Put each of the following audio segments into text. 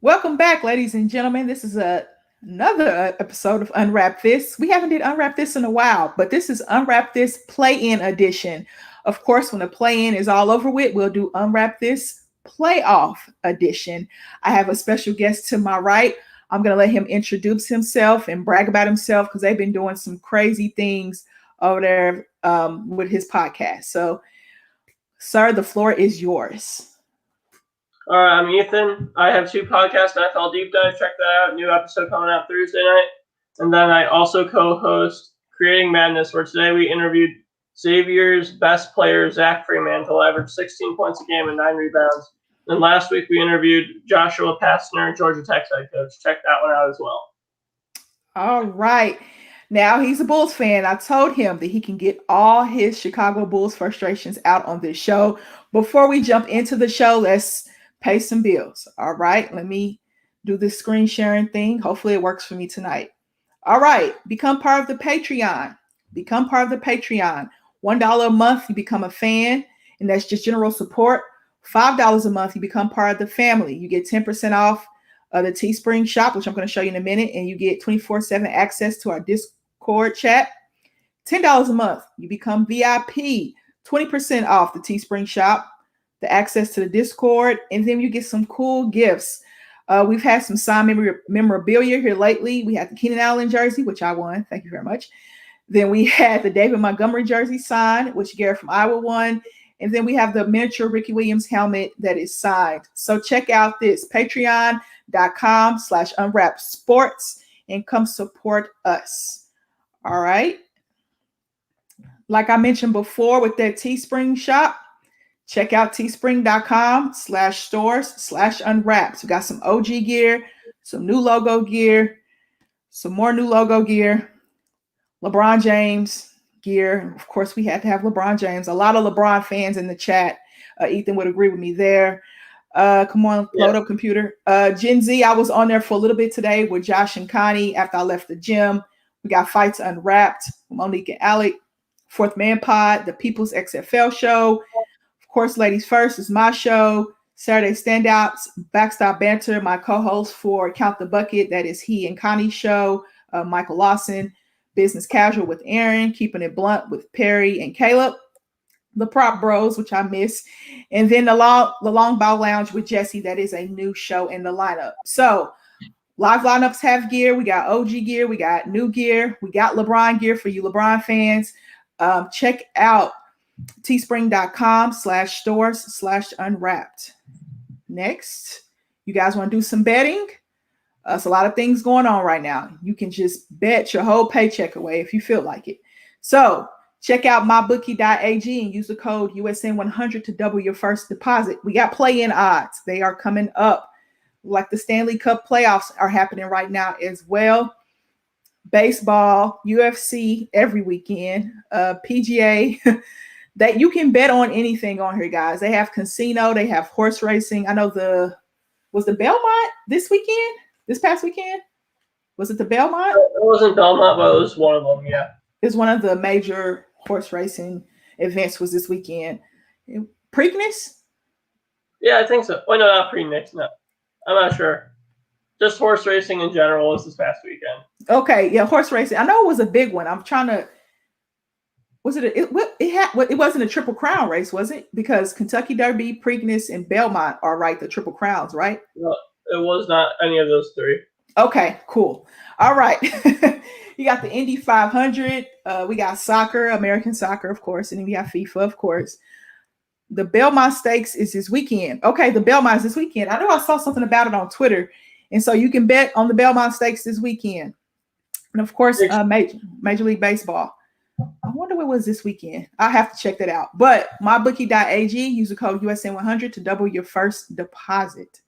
Welcome back, ladies and gentlemen. This is another episode of Unwrap This. We haven't did Unwrap This in a while, but this is Unwrap This Play-In edition. Of course, when the play-in is all over with, we'll do Unwrap This Playoff edition. I have a special guest to my right. I'm going to let him introduce himself and brag about himself because they've been doing some crazy things over there with his podcast. So, sir, the floor is yours. All right, I'm Ethan. I have two podcasts, NFL Deep Dive. Check that out. New episode coming out Thursday night. And then I also co-host Creating Madness, where today we interviewed Xavier's best player, Zach Freeman, who averaged 16 points a game and 9 rebounds. And last week we interviewed Joshua Pastner, Georgia Tech head coach. Check that one out as well. All right. Now he's a Bulls fan. I told him that he can get all his Chicago Bulls frustrations out on this show. Before we jump into the show, let's pay some bills. All right. Let me do this screen sharing thing. Hopefully it works for me tonight. All right. Become part of the Patreon. Become part of the Patreon. $1 a month, you become a fan, and that's just general support. $5 a month, you become part of the family. You get 10% off the Teespring shop, which I'm going to show you in a minute, and you get 24/7 access to our Discord chat. $10 a month, you become VIP. 20% off the Teespring shop, the access to the Discord, and then you get some cool gifts. We've had some signed memorabilia here lately. We had the Keenan Allen jersey, which I won. Thank you very much. Then we had the David Montgomery jersey signed, which Garrett from Iowa won. And then we have the miniature Ricky Williams helmet that is signed. So check out this, patreon.com/unwrappedsports, and come support us. All right. Like I mentioned before with that Teespring shop, check out teespring.com/stores/unwrapped. We got some OG gear, some new logo gear, some more new logo gear, LeBron James gear. Of course, we had to have LeBron James. A lot of LeBron fans in the chat. Ethan would agree with me there. Come on, load up computer. Gen Z, I was on there for a little bit today with Josh and Connie after I left the gym. We got Fights Unwrapped, Monique and Alec, Fourth Man Pod, the People's XFL show. Of course, Ladies First is my show. Saturday Standouts, Backstop Banter, my co-host for Count the Bucket. That is he and Connie's show. Michael Lawson. Business Casual with Aaron, Keeping It Blunt with Perry and Caleb, The Prop Bros, which I miss, and then the Long Bow Lounge with Jesse. That is a new show in the lineup. So live lineups have gear. We got OG gear. We got new gear. We got LeBron gear for you LeBron fans. Check out teespring.com/stores/unwrapped. Next, you guys want to do some betting? It's a lot of things going on right now. You can just bet your whole paycheck away if you feel like it. So check out mybookie.ag and use the code USN100 to double your first deposit. We got play-in odds. They are coming up. Like the Stanley Cup playoffs are happening right now as well. Baseball, UFC every weekend, PGA. That you can bet on anything on here, guys. They have casino. They have horse racing. I know was the Belmont this past weekend? Was it the Belmont? It wasn't Belmont, but it was one of them, yeah. It's one of the major horse racing events was this weekend. Preakness? Yeah, I think so. Oh, no, not Preakness. No, I'm not sure. Just horse racing in general was this past weekend. Okay, yeah, horse racing. I know it was a big one. I'm trying to. Was it? It wasn't a Triple Crown race, was it? Because Kentucky Derby, Preakness, and Belmont are the Triple Crowns, right? No, it was not any of those three. Okay, cool. All right. You got the Indy 500. We got soccer, American soccer, of course. And then we got FIFA, of course. The Belmont Stakes is this weekend. Okay, the Belmont is this weekend. I know I saw something about it on Twitter. And so you can bet on the Belmont Stakes this weekend. And, of course, Major League Baseball. I wonder what was this weekend. I'll have to check that out. But mybookie.ag, use the code USN100 to double your first deposit.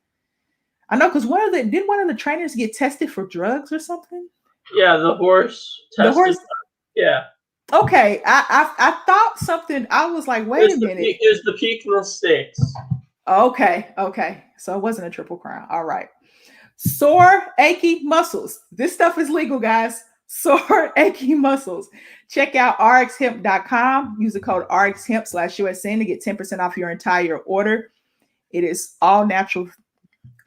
I know, because didn't one of the trainers get tested for drugs or something? Yeah, the horse tested. Yeah. Okay, I thought something. I was like, wait a minute. It was the Preakness Stakes. Okay. So it wasn't a Triple Crown. All right. Sore, achy muscles. This stuff is legal, guys. Sore, achy muscles. Check out rxhemp.com. Use the code rxhemp/USN to get 10% off your entire order. It is all natural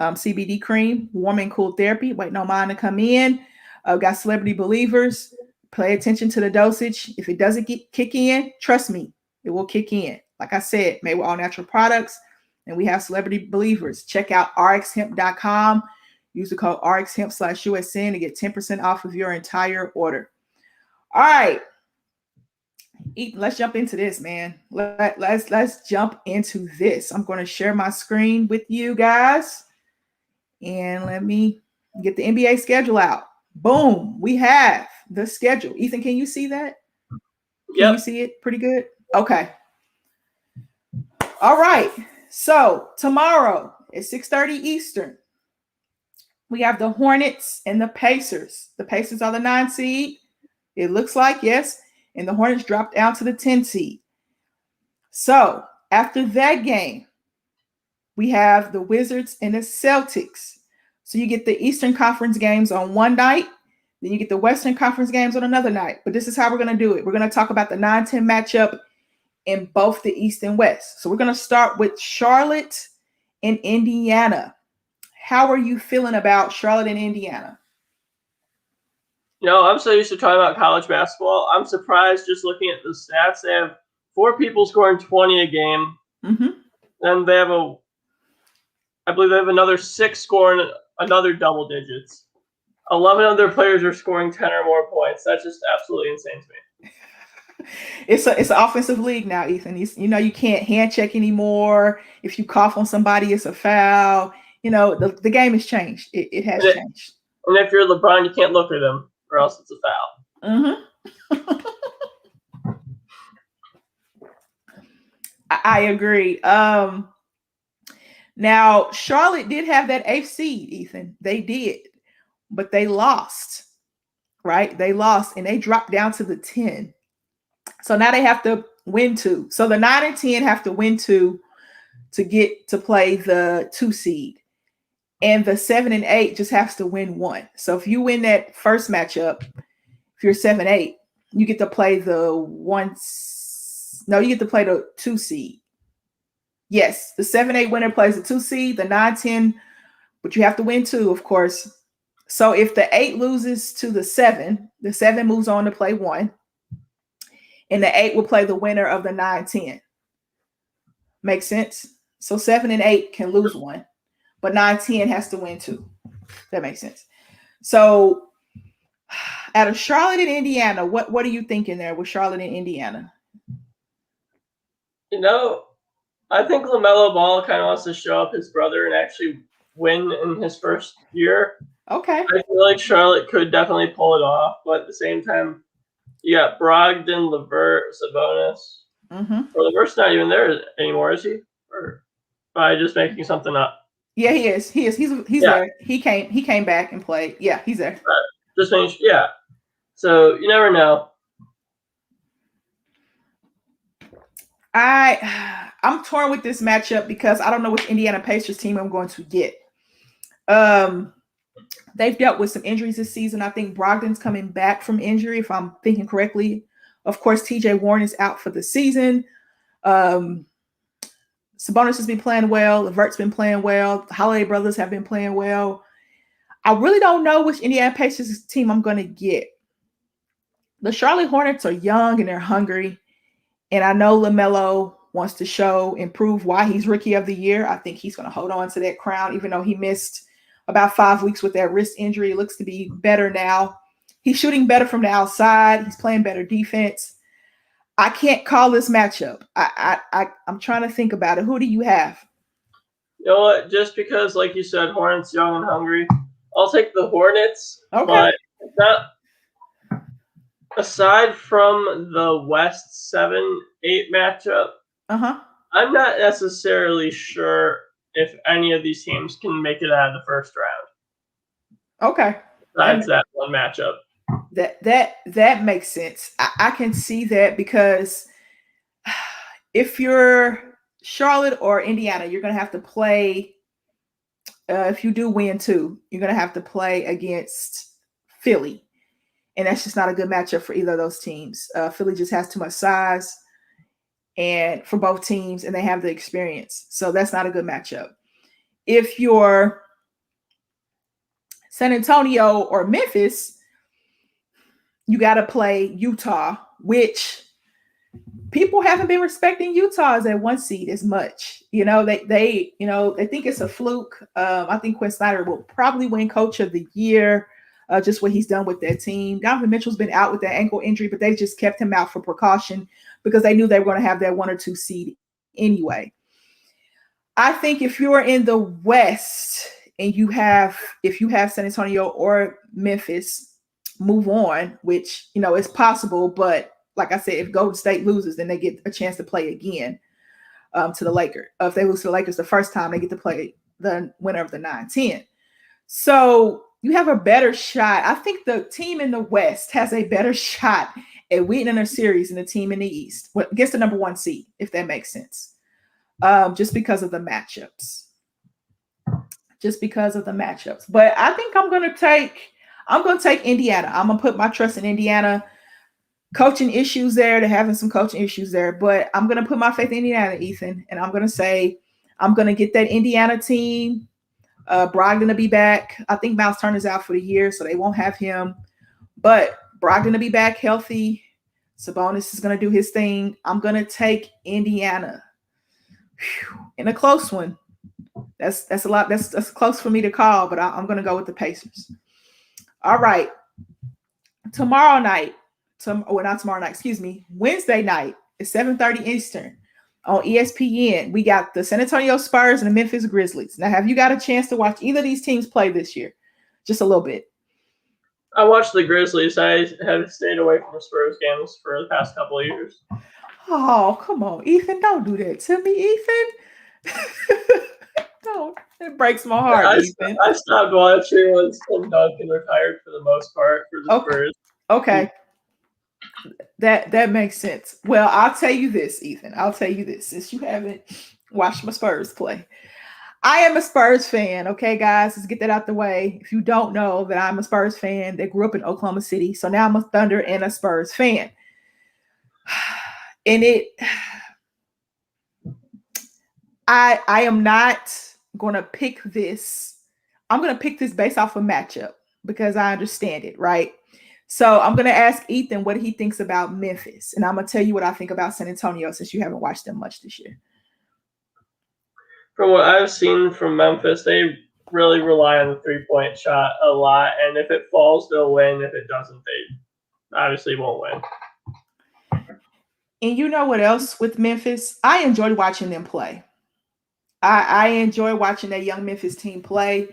CBD cream, warm and cool therapy. Waiting on mine to come in. Got Celebrity Believers. Pay attention to the dosage. If it doesn't kick in, trust me, it will kick in. Like I said, made with all natural products. And we have Celebrity Believers. Check out rxhemp.com. Use the code rxhemp/USN to get 10% off of your entire order. All right. Let's jump into this, man. Let's jump into this. I'm going to share my screen with you guys. And let me get the NBA schedule out. Boom. We have the schedule. Ethan, can you see that? Can you see it pretty good? Okay. All right. So tomorrow at 6:30 Eastern, we have the Hornets and the Pacers. The Pacers are the 9 seed. It looks like, yes. And the Hornets dropped down to the 10 seed. So after that game, we have the Wizards and the Celtics. So you get the Eastern Conference games on one night, then you get the Western Conference games on another night. But this is how we're going to do it. We're going to talk about the 9-10 matchup in both the East and West. So we're going to start with Charlotte and Indiana. How are you feeling about Charlotte and Indiana? I'm so used to talking about college basketball. I'm surprised just looking at the stats. They have 4 people scoring 20 a game. Mm-hmm. Then they have I believe they have another 6 scoring another double digits. 11 other players are scoring 10 or more points. That's just absolutely insane to me. It's an offensive league now, Ethan. You can't hand check anymore. If you cough on somebody, it's a foul. The game has changed. It has changed. And if you're LeBron, you can't look at him, or else it's a foul. Mm-hmm. I agree. Now, Charlotte did have that 8th seed, Ethan. They did. But they lost, right? They lost, and they dropped down to the 10. So now they have to win 2. So the 9 and 10 have to win 2 to get to play the 2 seed. And the 7 and 8 just has to win 1. So if you win that first matchup, if you're 7-8, you get to play the 2 seed. Yes, the 7-8 winner plays the 2 seed, the 9-10, but you have to win 2, of course. So if the 8 loses to the 7 moves on to play 1. And the 8 will play the winner of the 9-10. Makes sense? So 7 and 8 can lose 1, but 9-10 has to win 2. That makes sense. So out of Charlotte and Indiana, what are you thinking there with Charlotte and Indiana? I think LaMelo Ball kind of wants to show up his brother and actually win in his first year. Okay. I feel like Charlotte could definitely pull it off, but at the same time, you got Brogdon, LeVert, Sabonis. Mm-hmm. Or LeVert's not even there anymore, is he? Or am I just making something up? Yeah, he is. He's there. He came back and played. Yeah, he's there. Just making sure, yeah. So you never know. I'm torn with this matchup because I don't know which Indiana Pacers team I'm going to get. They've dealt with some injuries this season. I think Brogdon's coming back from injury, if I'm thinking correctly. Of course, TJ Warren is out for the season. Sabonis has been playing well. LeVert's been playing well. The Holiday brothers have been playing well. I really don't know which Indiana Pacers team I'm going to get. The Charlotte Hornets are young and they're hungry. And I know LaMelo wants to improve why he's Rookie of the Year. I think he's going to hold on to that crown, even though he missed about 5 weeks with that wrist injury. It looks to be better now. He's shooting better from the outside. He's playing better defense. I can't call this matchup. I'm trying to think about it. Who do you have? You know what? Just because, like you said, Hornets young and hungry, I'll take the Hornets. Okay. But aside from the West 7-8 matchup, I'm not necessarily sure if any of these teams can make it out of the first round. Okay. Besides that one matchup. That makes sense. I can see that because if you're Charlotte or Indiana, you're going to have to play. If you do win 2, you're going to have to play against Philly. And that's just not a good matchup for either of those teams. Philly just has too much size and for both teams, and they have the experience. So that's not a good matchup. If you're San Antonio or Memphis, you got to play Utah, which people haven't been respecting Utah as a 1 seed as much. They think it's a fluke. I think Quinn Snyder will probably win Coach of the Year, just what he's done with that team. Donovan Mitchell's been out with that ankle injury, but they just kept him out for precaution because they knew they were going to have that 1 or 2 seed anyway. I think if you're in the West and if you have San Antonio or Memphis, move on, which is possible, but like I said, if Golden State loses, then they get a chance to play again to the Lakers. If they lose to the Lakers the first time, they get to play the winner of the 9-10. So you have a better shot. I think the team in the West has a better shot at winning a series than the team in the East against the number 1 seed, if that makes sense. Just because of the matchups. But I think I'm going to take Indiana. I'm going to put my trust in Indiana. Coaching issues there. They're having some coaching issues there, but I'm going to put my faith in Indiana, Ethan, and I'm going to say I'm going to get that Indiana team. Brogdon to be back. I think Miles Turner's out for the year, so they won't have him. But Brogdon to be back healthy. Sabonis is going to do his thing. I'm going to take Indiana. In a close one. That's a lot. That's close for me to call, but I'm going to go with the Pacers. All right. Tomorrow night. Not tomorrow night. Excuse me. Wednesday night at 7:30 Eastern on ESPN. We got the San Antonio Spurs and the Memphis Grizzlies. Now, have you got a chance to watch either of these teams play this year? Just a little bit. I watched the Grizzlies. I have stayed away from the Spurs games for the past couple of years. Oh, come on, Ethan. Don't do that to me, Ethan. Don't. It breaks my heart, Ethan. I stopped watching once Tim Duncan retired for the most part for the Spurs. Okay. That makes sense. Well, I'll tell you this, Ethan. Since you haven't watched my Spurs play. I am a Spurs fan, okay, guys? Let's get that out the way. If you don't know that I'm a Spurs fan that grew up in Oklahoma City, so now I'm a Thunder and a Spurs fan. And I am not going to pick this. I'm going to pick this based off a matchup because I understand it, right? So I'm going to ask Ethan what he thinks about Memphis, and I'm going to tell you what I think about San Antonio since you haven't watched them much this year. From what I've seen from Memphis, they really rely on the three-point shot a lot, and if it falls, they'll win. If it doesn't, they obviously won't win. And you know what else with Memphis? I enjoyed watching them play. I enjoy watching that young Memphis team play.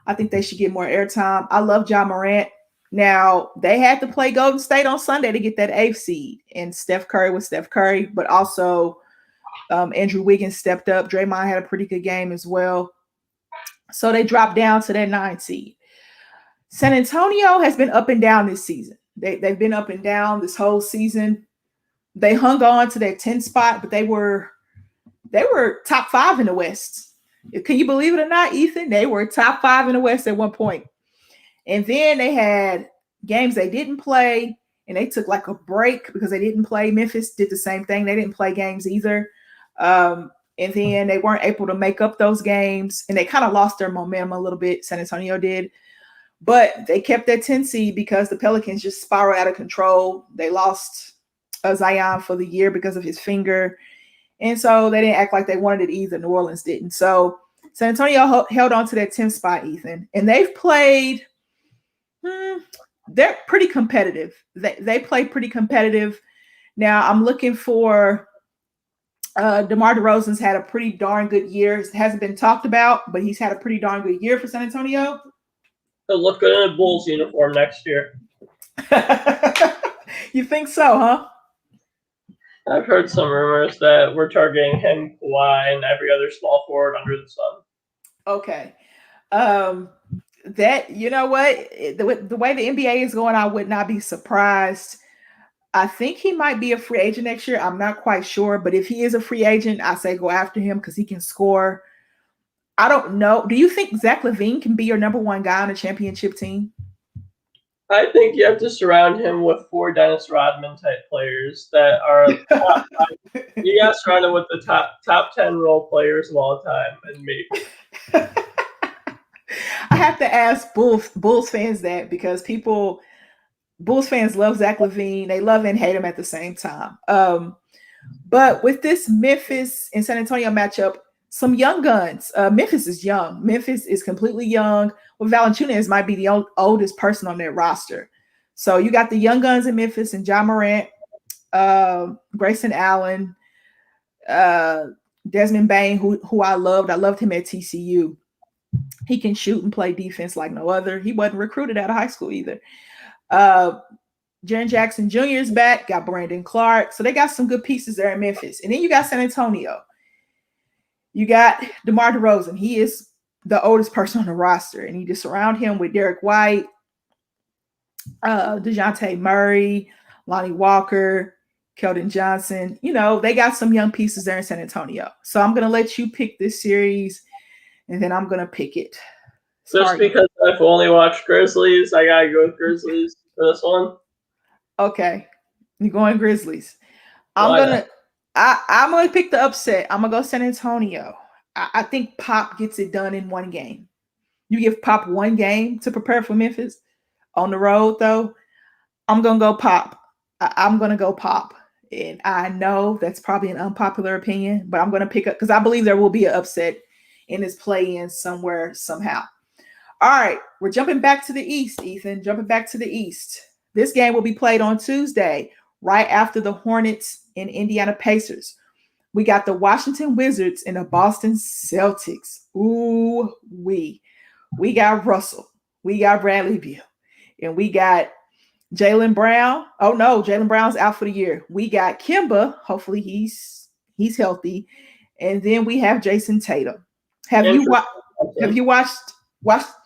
I think they should get more airtime. I love Ja Morant. Now, they had to play Golden State on Sunday to get that 8th seed, and Steph Curry was Steph Curry, but also Andrew Wiggins stepped up. Draymond had a pretty good game as well. So they dropped down to that 9th seed. San Antonio has been up and down this season. They've been up and down this whole season. They hung on to their 10th spot, but they were top 5 in the West. Can you believe it or not, Ethan? They were top 5 in the West at one point. And then they had games they didn't play, and they took like a break because they didn't play. Memphis did the same thing. They didn't play games either. And then they weren't able to make up those games, and they kind of lost their momentum a little bit. San Antonio did. But they kept that 10 seed because the Pelicans just spiraled out of control. They lost Zion for the year because of his finger. And so they didn't act like they wanted it either. New Orleans didn't. So San Antonio held on to that 10th spot, Ethan. And they've played they're pretty competitive. They play pretty competitive. Now, I'm looking for DeMar DeRozan's had a pretty darn good year. It hasn't been talked about, but he's had a pretty darn good year for San Antonio. He'll look good in a Bulls uniform next year. You think so, huh? I've heard some rumors that we're targeting him, Kawhi, and every other small forward under the sun. Okay. That, you know what? The way the NBA is going, I would not be surprised. I think he might be a free agent next year. I'm not quite sure. But if he is a free agent, I say go after him because he can score. I don't know. Do you think Zach LaVine can be your number one guy on a championship team? I think you have to surround him with 4 Dennis Rodman type players that are top 5. You got to surround him with the top 10 role players of all time, and maybe. I have to ask Bulls fans that because Bulls fans love Zach LaVine. They love and hate him at the same time. But with this Memphis and San Antonio matchup, some young guns. Memphis is young. Memphis is completely young. Well, Valanciunas might be the oldest person on their roster. So you got the young guns in Memphis and Ja Morant, Grayson Allen, Desmond Bain, who I loved. I loved him at TCU. He can shoot and play defense like no other. He wasn't recruited out of high school either. Jaren Jackson Jr. is back. Got Brandon Clark. So they got some good pieces there in Memphis. And then you got San Antonio. You got DeMar DeRozan. He is the oldest person on the roster. And you just surround him with Derek White, DeJounte Murray, Lonnie Walker, Keldon Johnson. You know, they got some young pieces there in San Antonio. So I'm going to let you pick this series, and then I'm going to pick it. Just because I've only watched Grizzlies, I got to go with Grizzlies for this one. Okay. You're going Grizzlies. I'm gonna pick the upset. I'm gonna go San Antonio. I think Pop gets it done in one game. You give Pop one game to prepare for Memphis on the road, though. I'm gonna go Pop. I'm gonna go Pop, and I know that's probably an unpopular opinion, but I'm gonna pick up because I believe there will be an upset in this play-in somewhere somehow. All right, we're jumping back to the East, Ethan. Jumping back to the East. This game will be played on Tuesday, right after the Hornets and Indiana Pacers. We got the Washington Wizards and the Boston Celtics. Ooh, we got Russell. We got Bradley Beal. And we got Jaylen Brown. Oh, no, Jaylen Brown's out for the year. We got Kemba. Hopefully he's healthy. And then we have Jason Tatum. Have you watched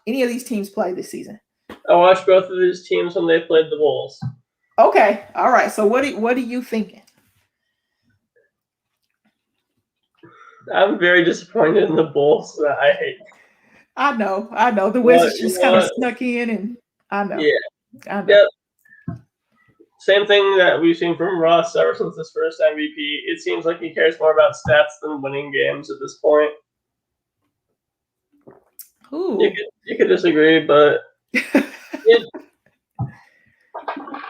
any of these teams play this season? I watched both of these teams when they played the Bulls. Okay, all right. So what are you thinking? I'm very disappointed in the Bulls that I hate. I know. The Wizards just kind of snuck in, and I know. Yeah. I know. Yep. Same thing that we've seen from Russ ever since his first MVP. It seems like he cares more about stats than winning games at this point. Ooh. You could disagree, but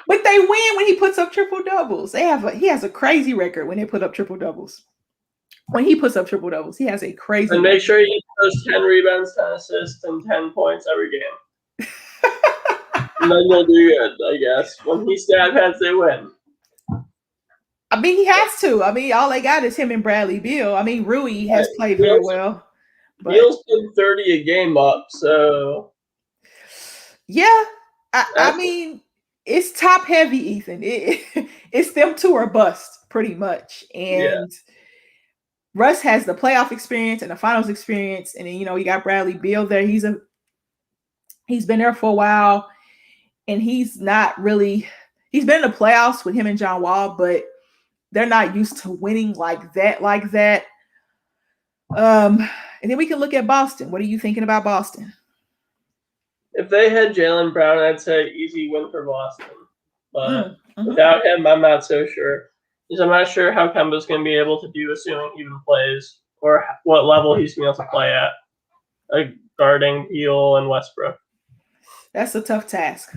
But they win when he puts up triple doubles. He has a crazy record when they put up triple doubles. When he puts up triple doubles, he has a crazy. And make sure he does 10 rebounds, 10 assists, and 10 points every game. And then you'll do good, I guess. When he stat pads, they win. I mean, he has to. I mean, all they got is him and Bradley Beal. I mean, Rui has played very well. Beal's been 30 a game up, so. Yeah. I mean, it's top heavy, Ethan. It's them two or bust, pretty much. And Russ has the playoff experience and the finals experience. And then, you got Bradley Beal there. He's been there for a while. And he's been in the playoffs with him and John Wall, but they're not used to winning like that. And then we can look at Boston. What are you thinking about Boston? If they had Jaylen Brown, I'd say easy win for Boston. But without him, I'm not so sure. Because I'm not sure how Kemba's going to be able to do, assuming he even plays, or what level he's going to be able to play at, like guarding Beal and Westbrook. That's a tough task.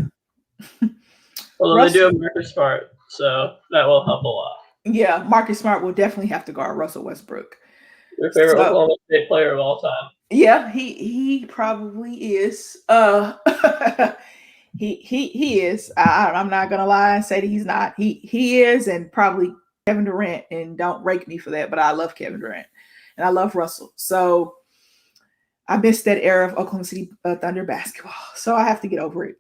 Although they do have Marcus Smart, so that will help a lot. Yeah, Marcus Smart will definitely have to guard Russell Westbrook. Your favorite Oklahoma State player of all time. Yeah, he probably is. He is. I'm not gonna lie and say that he's not. He is, and probably Kevin Durant. And don't rake me for that, but I love Kevin Durant and I love Russell. So I missed that era of Oklahoma City Thunder basketball. So I have to get over it.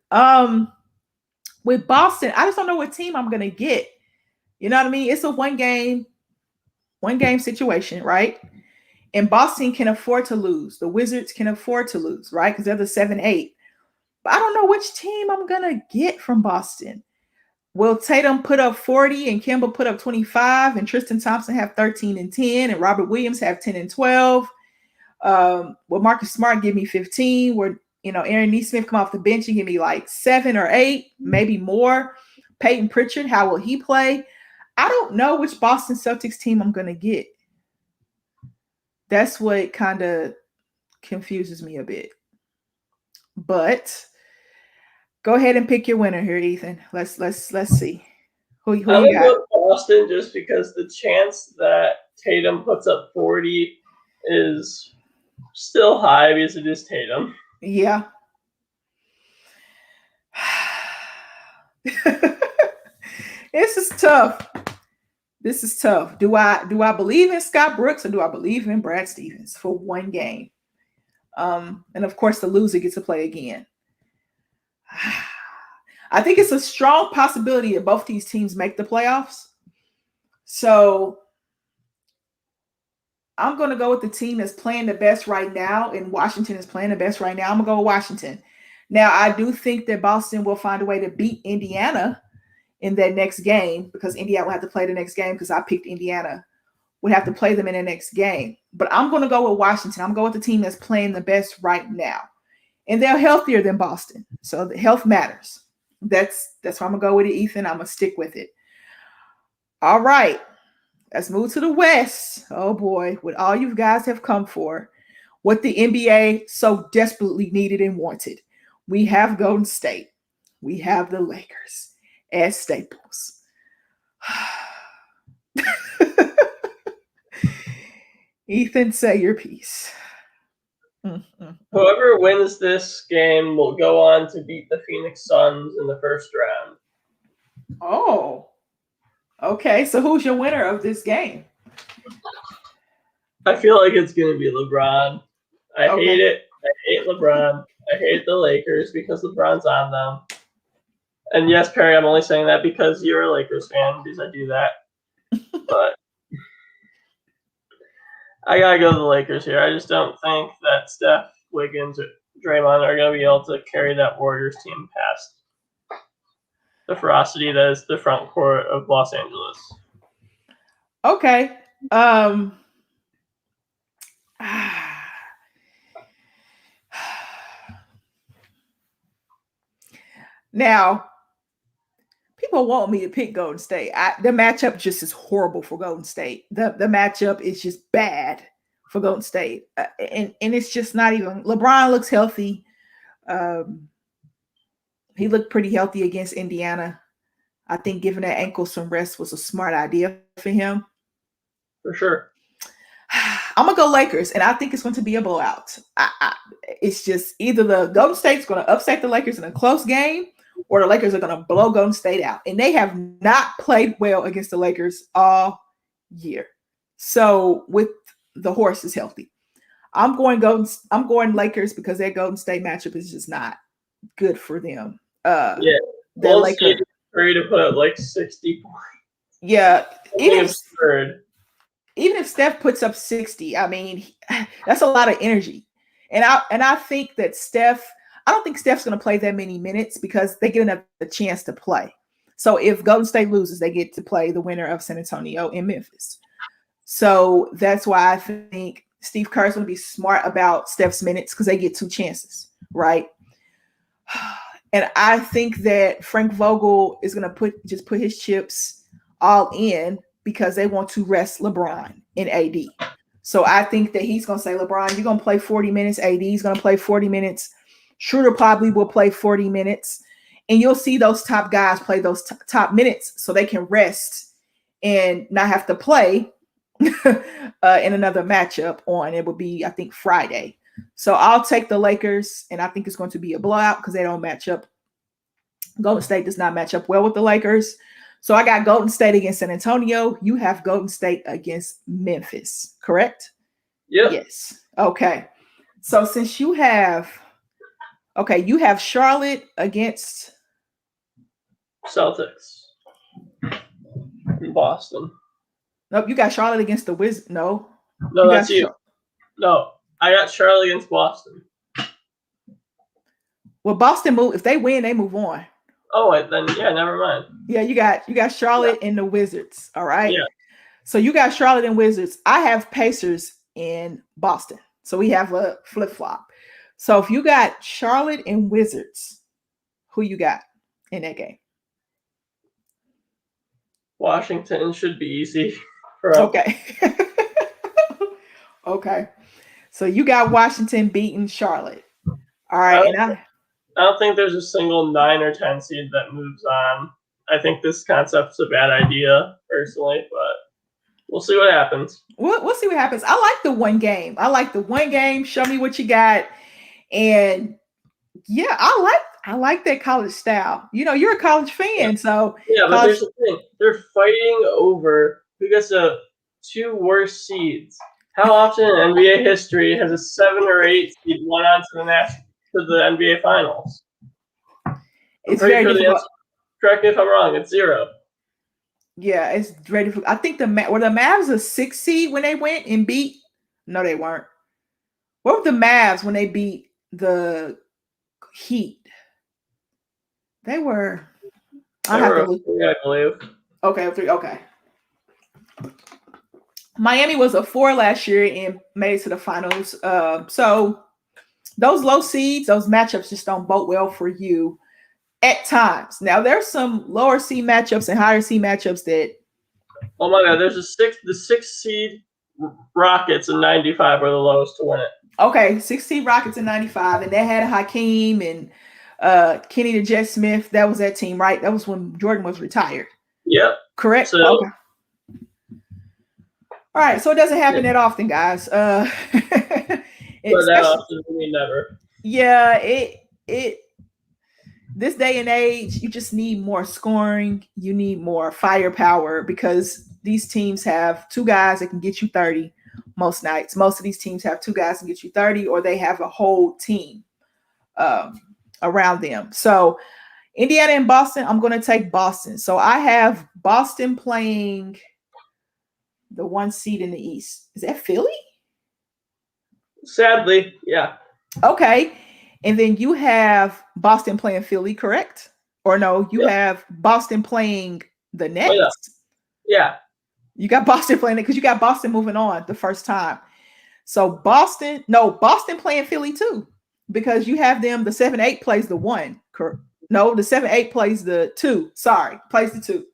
With Boston, I just don't know what team I'm gonna get. You know what I mean? It's a one game situation, right? And Boston can afford to lose. The Wizards can afford to lose, right? Because they're the 7-8. But I don't know which team I'm going to get from Boston. Will Tatum put up 40 and Kemba put up 25 and Tristan Thompson have 13 and 10 and Robert Williams have 10 and 12? Will Marcus Smart give me 15? Where, Aaron Nesmith come off the bench and give me like 7 or 8, maybe more? Peyton Pritchard, how will he play? I don't know which Boston Celtics team I'm going to get. That's what kind of confuses me a bit. But go ahead and pick your winner here, Ethan. Let's see. Who I'm you gonna got? go Boston just because the chance that Tatum puts up 40 is still high because it is Tatum. Yeah. This is tough. This is tough. Do I believe in Scott Brooks or do I believe in Brad Stevens for one game? And of course, the loser gets to play again. I think it's a strong possibility that both these teams make the playoffs. So I'm going to go with the team that's playing the best right now, and Washington is playing the best right now. I'm going to go with Washington. Now, I do think that Boston will find a way to beat Indiana in that next game because Indiana will have to play the next game because I picked Indiana. Would have to play them in the next game. But I'm going to go with Washington. I'm going with the team that's playing the best right now. And they're healthier than Boston. So the health matters. That's why I'm going to go with it, Ethan. I'm going to stick with it. All right. Let's move to the West. Oh, boy. What all you guys have come for. What the NBA so desperately needed and wanted. We have Golden State. We have the Lakers as staples. Ethan, say your piece. Whoever wins this game will go on to beat the Phoenix Suns in the first round. Oh, okay. So who's your winner of this game? I feel like it's going to be LeBron. I Okay. hate it. I hate LeBron. I hate the Lakers because LeBron's on them. And yes, Perry, I'm only saying that because you're a Lakers fan because I do that. But I got to go to the Lakers here. I just don't think that Steph, Wiggins, or Draymond are going to be able to carry that Warriors team past the ferocity that is the front court of Los Angeles. Okay. Now, people want me to pick Golden State. The matchup just is horrible for Golden State. The matchup is just bad for Golden State, and it's just not even. LeBron looks healthy. He looked pretty healthy against Indiana. I think giving that ankle some rest was a smart idea for him. For sure. I'm gonna go Lakers, and I think it's going to be a blowout. It's just either the Golden State's going to upset the Lakers in a close game, or the Lakers are going to blow Golden State out. And they have not played well against the Lakers all year. So with the horse is healthy, I'm going Lakers because their Golden State matchup is just not good for them. Yeah, Golden State is ready to put up like 60 points. Yeah, absurd. Even if Steph puts up 60, I mean, that's a lot of energy. And I think that I don't think Steph's going to play that many minutes because they get another chance to play. So if Golden State loses, they get to play the winner of San Antonio and Memphis. So that's why I think Steve Kerr's going to be smart about Steph's minutes because they get two chances, right? And I think that Frank Vogel is going to put his chips all in because they want to rest LeBron and AD. So I think that he's going to say, LeBron, you're going to play 40 minutes. AD is going to play 40 minutes. Schroeder probably will play 40 minutes. And you'll see those top guys play those top minutes so they can rest and not have to play in another matchup on, it would be, I think, Friday. So I'll take the Lakers, and I think it's going to be a blowout because they don't match up. Golden State does not match up well with the Lakers. So I got Golden State against San Antonio. You have Golden State against Memphis, correct? Yep. Yes. Okay. So since you have Charlotte against Celtics in Boston. Nope, you got Charlotte against the Wizards. No, that's you. No, I got Charlotte against Boston. Well, Boston move. If they win, they move on. Oh, then yeah, never mind. Yeah, you got Charlotte and the Wizards. All right. Yeah. So you got Charlotte and Wizards. I have Pacers in Boston. So we have a flip-flop. So if you got Charlotte and Wizards, who you got in that game? Washington should be easy. Okay. Okay. So you got Washington beating Charlotte. All right. I don't think there's a single 9 or 10 seed that moves on. I think this concept's a bad idea, personally, but we'll see what happens. We'll see what happens. I like the one game. Show me what you got. And yeah, I like that college style. You know, you're a college fan, so yeah. But college... there's the thing: they're fighting over who gets the 2 worst seeds. How often in NBA history has a 7 or 8 seed went on to the NBA Finals? It's very difficult. Correct me if I'm wrong. It's 0. Yeah, it's very difficult. I think were the Mavs a 6 seed when they went and beat? No, they weren't. What were the Mavs when they beat the Heat? They were. I have to look. 3, I believe. Okay, 3. Okay. Miami was a 4 last year and made it to the finals. So those low seeds, those matchups just don't bode well for you at times. Now there's some lower seed matchups and higher seed matchups that... Oh my God, there's the 6 seed Rockets in 95 were the lowest to win it. Okay, 6 seed Rockets in 95, and they had Hakeem and Kenny the Jet Smith. That was that team, right? That was when Jordan was retired. Yep. Correct? So, okay. All right, so it doesn't happen that often, guys. But that often, I mean never. Yeah, it this day and age, you just need more scoring. You need more firepower because these teams have 2 guys that can get you 30 most nights. Most of these teams have 2 guys that can get you 30, or they have a whole team around them. So Indiana and Boston, I'm going to take Boston. So I have Boston playing the 1 seed in the East. Is that Philly? Sadly, yeah. Okay. And then you have Boston playing Philly, correct? Or no, you have Boston playing the Nets. Oh, yeah. You got Boston playing it because you got Boston moving on the first time. So Boston playing Philly too, because you have them, the 7-8 plays the 1. No, the 7-8 plays the 2. Sorry, plays the 2.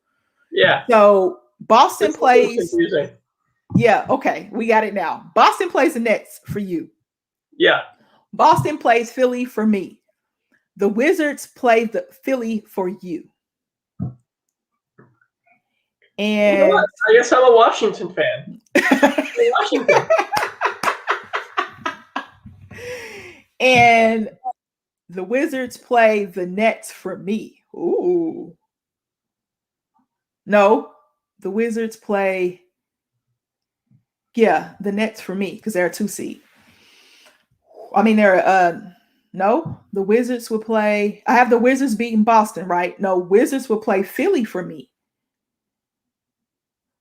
Yeah. So Boston plays. Confusing. Yeah, okay, we got it now. Boston plays the Nets for you. Yeah. Boston plays Philly for me. The Wizards play the Philly for you. And you know what? I guess I'm a Washington fan. Washington. And the Wizards play the Nets for me. Ooh. No, the Wizards play, the Nets for me because they're a 2 seed. I mean, no, the Wizards will play. I have the Wizards beating Boston, right? No, Wizards will play Philly for me.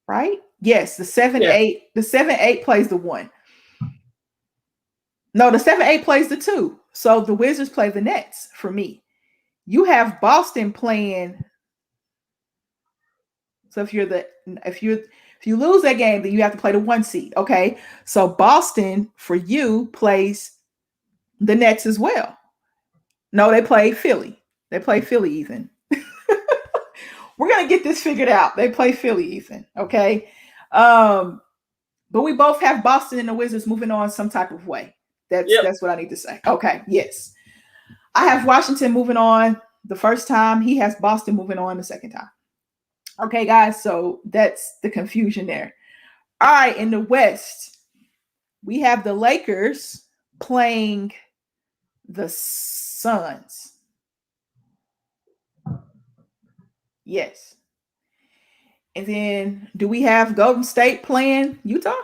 Right? Yes, the 7-8. The 7-8 plays the 1. No, the 7-8 plays the 2. So the Wizards play the Nets for me. You have Boston playing. So if you lose that game, then you have to play the 1 seed. Okay. So Boston for you plays the Nets as well. No, they play Philly. They play Philly, Ethan. We're gonna get this figured out. They play Philly, Ethan. Okay. But we both have Boston and the Wizards moving on some type of way. That's what I need to say. Okay, yes. I have Washington moving on the first time. He has Boston moving on the second time. Okay, guys, so that's the confusion there. All right, in the West, we have the Lakers playing the Suns. Yes. And then do we have Golden State playing Utah?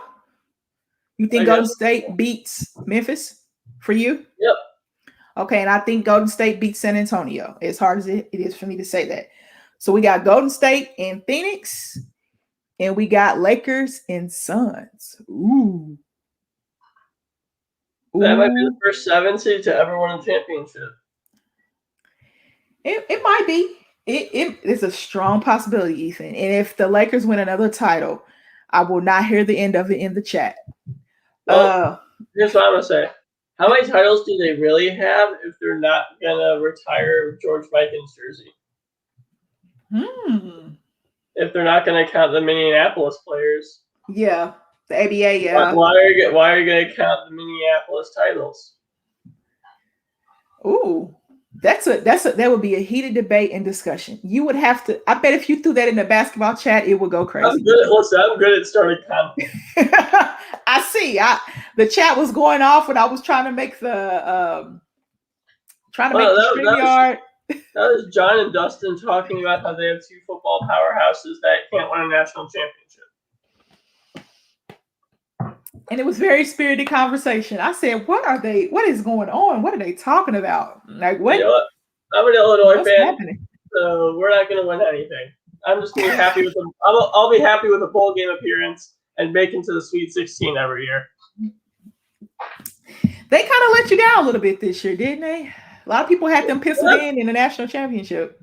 You think Golden State beats Memphis for you? Yep. Okay, and I think Golden State beats San Antonio. As hard as it is for me to say that. So we got Golden State and Phoenix, and we got Lakers and Suns. Ooh. That might be the first 7 seed to ever win a championship. It might be. It is a strong possibility, Ethan. And if the Lakers win another title, I will not hear the end of it in the chat. Well, here's what I'm going to say. How many titles do they really have if they're not going to retire George Mikan's jersey? If they're not going to count the Minneapolis players. Yeah, the ABA, yeah. Why are you going to count the Minneapolis titles? Ooh. That would be a heated debate and discussion. You would have to. I bet if you threw that in the basketball chat, it would go crazy. I'm good at starting conflict. I see. The chat was going off when I was trying to make the StreamYard. That was John and Dustin talking about how they have two football powerhouses that can't win a national championship. And it was very spirited conversation. I said, "What are they? What is going on? What are they talking about? Like what?" You know what? I'm an Illinois fan, so we're not going to win anything. I'm just going to be happy with them. I'll be happy with a bowl game appearance and make it to the Sweet 16 every year. They kind of let you down a little bit this year, didn't they? A lot of people had them penciled in the national championship.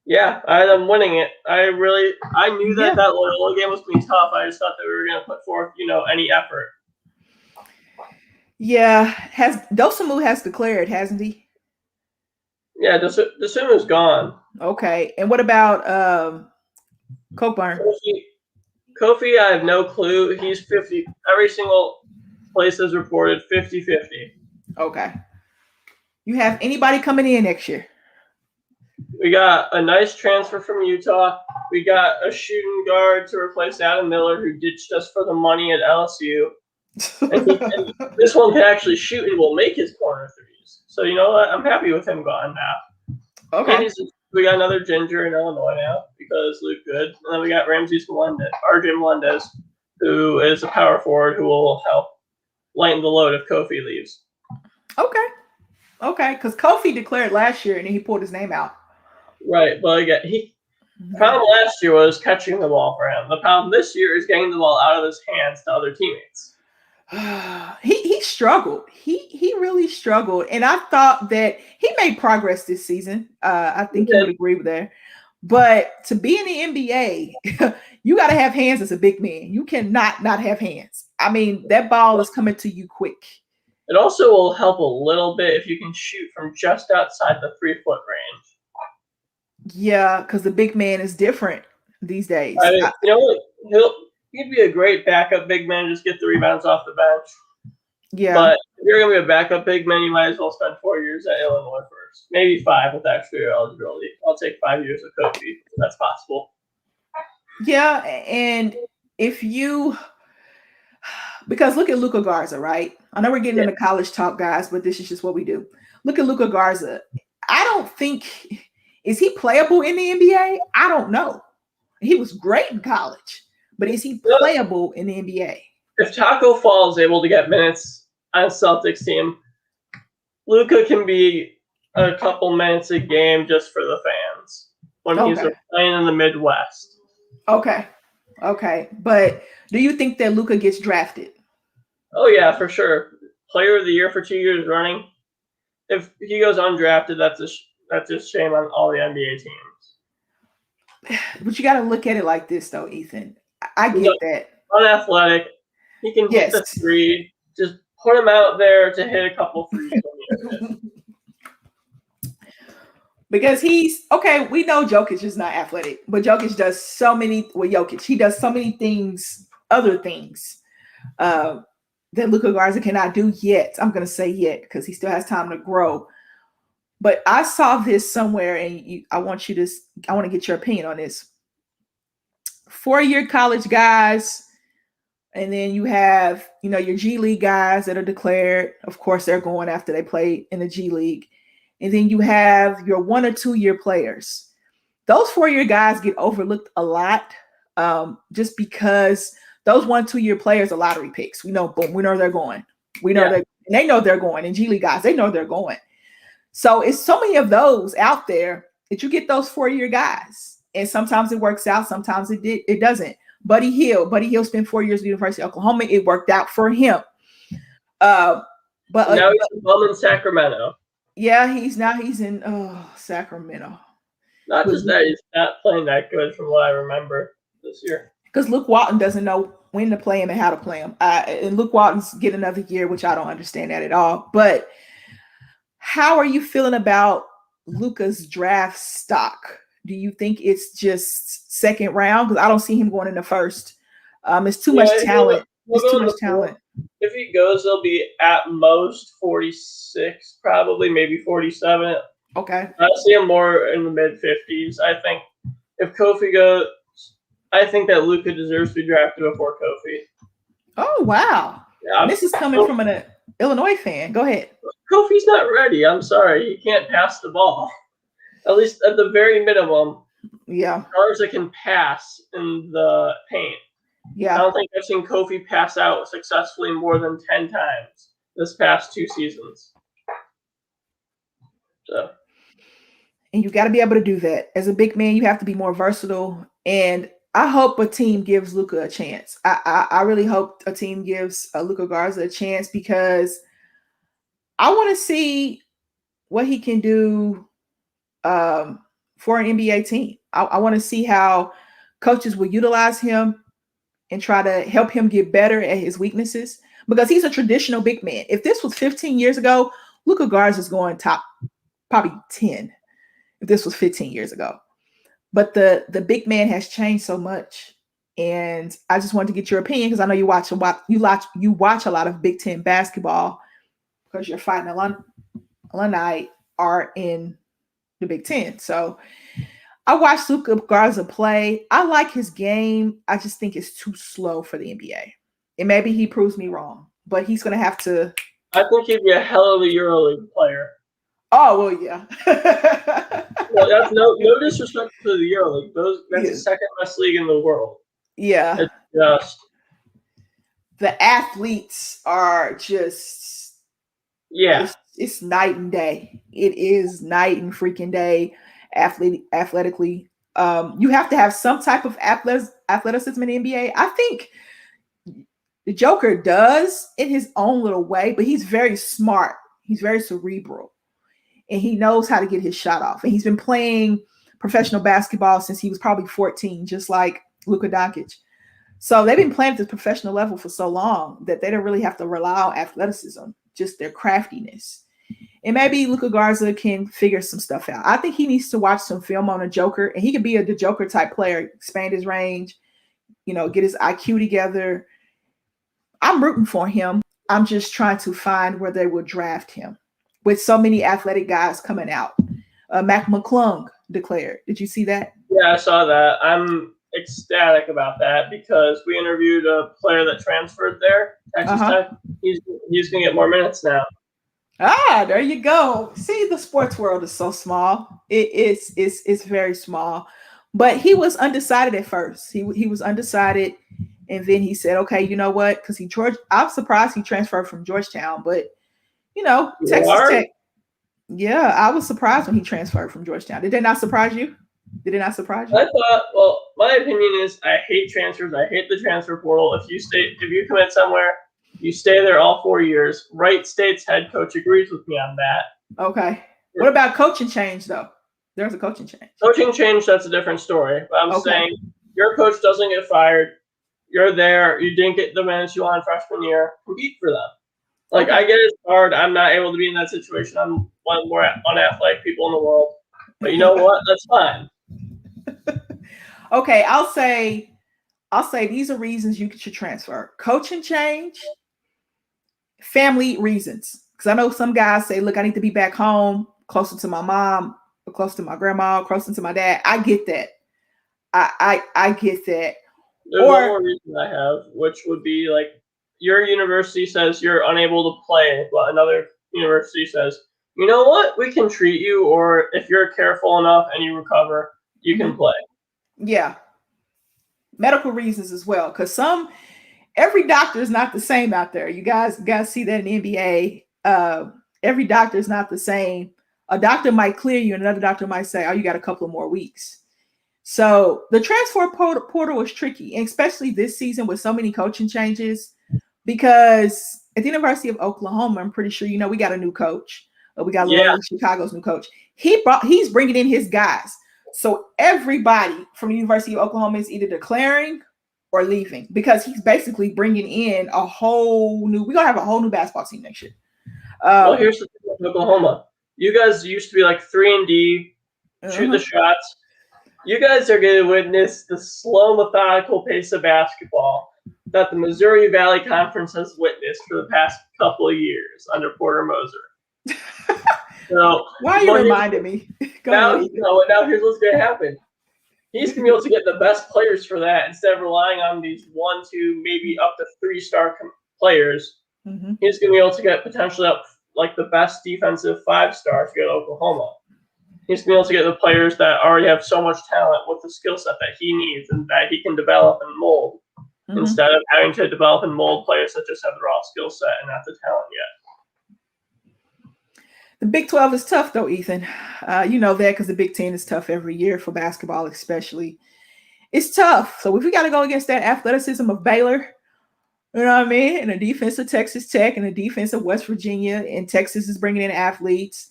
Yeah, I had them winning it. I knew that Loyola game was going to be tough. I just thought that we were going to put forth, any effort. Yeah, Dosunmu has declared, hasn't he? Yeah, Dosunmu's gone. Okay, and what about Cockburn? Kofi, I have no clue. He's 50. Every single place has reported 50-50. Okay. You have anybody coming in next year? We got a nice transfer from Utah. We got a shooting guard to replace Adam Miller, who ditched us for the money at LSU. and this one can actually shoot and will make his corner threes. So you know what? I'm happy with him gone now. Okay. We got another ginger in Illinois now because Luke Good. And then we got RJ Melendez, who is a power forward who will help lighten the load if Kofi leaves. Okay, because Kofi declared last year and he pulled his name out. Right, but again, the problem last year was catching the ball for him. The problem this year is getting the ball out of his hands to other teammates. He struggled. He really struggled, and I thought that he made progress this season. I think you would agree with that. But to be in the NBA, you got to have hands as a big man. You cannot not have hands. I mean, that ball is coming to you quick. It also will help a little bit if you can shoot from just outside the 3-foot range. Yeah, because the big man is different these days. I mean, he'd be a great backup big man, just get the rebounds off the bench. Yeah. But if you're going to be a backup big man, you might as well spend 4 years at Illinois first. Maybe 5 with extra eligibility. I'll take 5 years of Kofi if that's possible. Yeah, and because look at Luka Garza, right? I know we're getting into college talk, guys, but this is just what we do. Look at Luka Garza. I don't think... Is he playable in the NBA? I don't know. He was great in college, but is he playable in the NBA? If Taco Fall is able to get minutes on a Celtics team, Luka can be a couple minutes a game just for the fans when he's playing in the Midwest. Okay. But do you think that Luka gets drafted? Oh, yeah, for sure. Player of the year for 2 years running. If he goes undrafted, that's just shame on all the NBA teams. But you got to look at it like this, though, Ethan. I get that. Unathletic. He can hit the three. Just put him out there to hit a couple threes. Because we know Jokic is not athletic, but Jokic does so many, he does so many things, other things, that Luka Garza cannot do yet. I'm going to say yet, because he still has time to grow. But I saw this somewhere, and I want to get your opinion on this. 4-year college guys, and then you have, your G League guys that are declared. Of course, they're going after they play in the G League. And then you have your 1 or 2 year players. Those 4-year guys get overlooked a lot, just because those 1 2 year players are lottery picks. We know they're going. We know they know they're going. And G League guys, they know they're going. So it's so many of those out there that you get those 4-year guys. And sometimes it works out, sometimes it doesn't. Buddy Hill spent 4 years at the University of Oklahoma. It worked out for him. But now he's in Sacramento. Yeah, he's in Sacramento. Not just that, he's not playing that good from what I remember this year. Because Luke Walton doesn't know when to play him and how to play him. And Luke Walton's get another year, which I don't understand that at all. But how are you feeling about Luka's draft stock? Do you think it's just second round? Because I don't see him going in the first. It's too much talent. He'll It's go too in much the fourth. talent. If he goes, they'll be at most 46, probably maybe 47. Okay. I see him more in the mid 50s. I think if Kofi goes, I think that Luka deserves to be drafted before Kofi. Oh wow. Yeah, And this is coming from an Illinois fan. Go ahead. Kofi's not ready. I'm sorry, he can't pass the ball. At least at the very minimum, Yeah. Garza can pass in the paint. I Yeah. don't think I've seen Kofi pass out successfully more than 10 times this past 2 seasons. So, And you got to be able to do that. As a big man, you have to be more versatile. And I hope a team gives Luca a chance. I really hope a team gives Luca Garza a chance because I want to see what he can do for an NBA team. I want to see how coaches will utilize him and try to help him get better at his weaknesses because he's a traditional big man. If this was 15 years ago, Luca Garza is going top probably 10 if this was 15 years ago. But the big man has changed so much. And I just wanted to get your opinion because I know you watch a lot of Big Ten basketball because your fighting alumni are in the Big Ten. So I watched Luka Garza play. I like his game. I just think it's too slow for the NBA. And maybe he proves me wrong, but he's going to have to. I think he'd be a hell of a EuroLeague player. Oh, well, yeah. Well, that's no disrespect to the EuroLeague. That's the second best league in the world. Yeah. It's just the athletes are just it's night and day. It is night and freaking day athletically. You have to have some type of athleticism in the NBA. I think the Joker does in his own little way, but he's very smart. He's very cerebral. And he knows how to get his shot off. And he's been playing professional basketball since he was probably 14, just like Luka Doncic. So they've been playing at this professional level for so long that they don't really have to rely on athleticism, just their craftiness. And maybe Luka Garza can figure some stuff out. I think he needs to watch some film on a Joker, and he could be the Joker type player, expand his range, get his IQ together. I'm rooting for him. I'm just trying to find where they will draft him with so many athletic guys coming out. Mac McClung declared. Did you see that? Yeah, I saw that. I'm ecstatic about that because we interviewed a player that transferred there, Texas Tech. He's going to get more minutes now. There you go. See, the sports world is so small. It's very small. But he was undecided at first. He was undecided, and then he said, "Okay, you know what?" Because I'm surprised he transferred from Georgetown, but Texas Tech. Yeah, I was surprised when he transferred from Georgetown. Did that not surprise you? Did it not surprise you? I thought, well, my opinion is I hate transfers. I hate the transfer portal. If you commit somewhere, you stay there all 4 years. Wright State's head coach agrees with me on that. Okay. What about coaching change, though? There's a coaching change. Coaching change, that's a different story. But I'm saying your coach doesn't get fired. You're there. You didn't get the minutes you wanted freshman year. Compete for them. Like, I get it's hard. I'm not able to be in that situation. I'm one of the more unathletic people in the world. But you know what? That's fine. Okay, I'll say these are reasons you should transfer. Coaching change, family reasons. Because I know some guys say, look, I need to be back home, closer to my mom, or closer to my grandma, closer to my dad. I get that. I get that. There's one more reason I have, which would be like your university says you're unable to play, but another university says, you know what, we can treat you, or if you're careful enough and you recover, you can play. Yeah. Medical reasons as well, because every doctor is not the same out there. You guys see that in the NBA. Every doctor is not the same. A doctor might clear you, and another doctor might say, oh, you got a couple of more weeks. So the transfer portal was tricky, and especially this season with so many coaching changes, because at the University of Oklahoma, I'm pretty sure, we got a new coach. We got Chicago's new coach. He's bringing in his guys. So everybody from the University of Oklahoma is either declaring or leaving because he's basically bringing in we're going to have a whole new basketball team next year. Well, here's the thing with Oklahoma. You guys used to be like 3-and-D, shoot the shots. You guys are going to witness the slow, methodical pace of basketball. that the Missouri Valley Conference has witnessed for the past couple of years under Porter Moser. So, Why are you reminding me? Go ahead, Ethan. now here's what's going to happen. He's going to be able to get the best players for that instead of relying on these 1, 2, maybe up to 3-star players. Mm-hmm. He's going to be able to get potentially up like the best defensive 5-star to get Oklahoma. He's going to be able to get the players that already have so much talent with the skill set that he needs and that he can develop and mold, instead of having to develop and mold players that just have the raw skill set and not the talent yet. The Big 12 is tough, though, Ethan. You know that because the Big 10 is tough every year for basketball, especially. It's tough. So if we got to go against that athleticism of Baylor, you know what I mean, and the defense of Texas Tech and the defense of West Virginia, and Texas is bringing in athletes.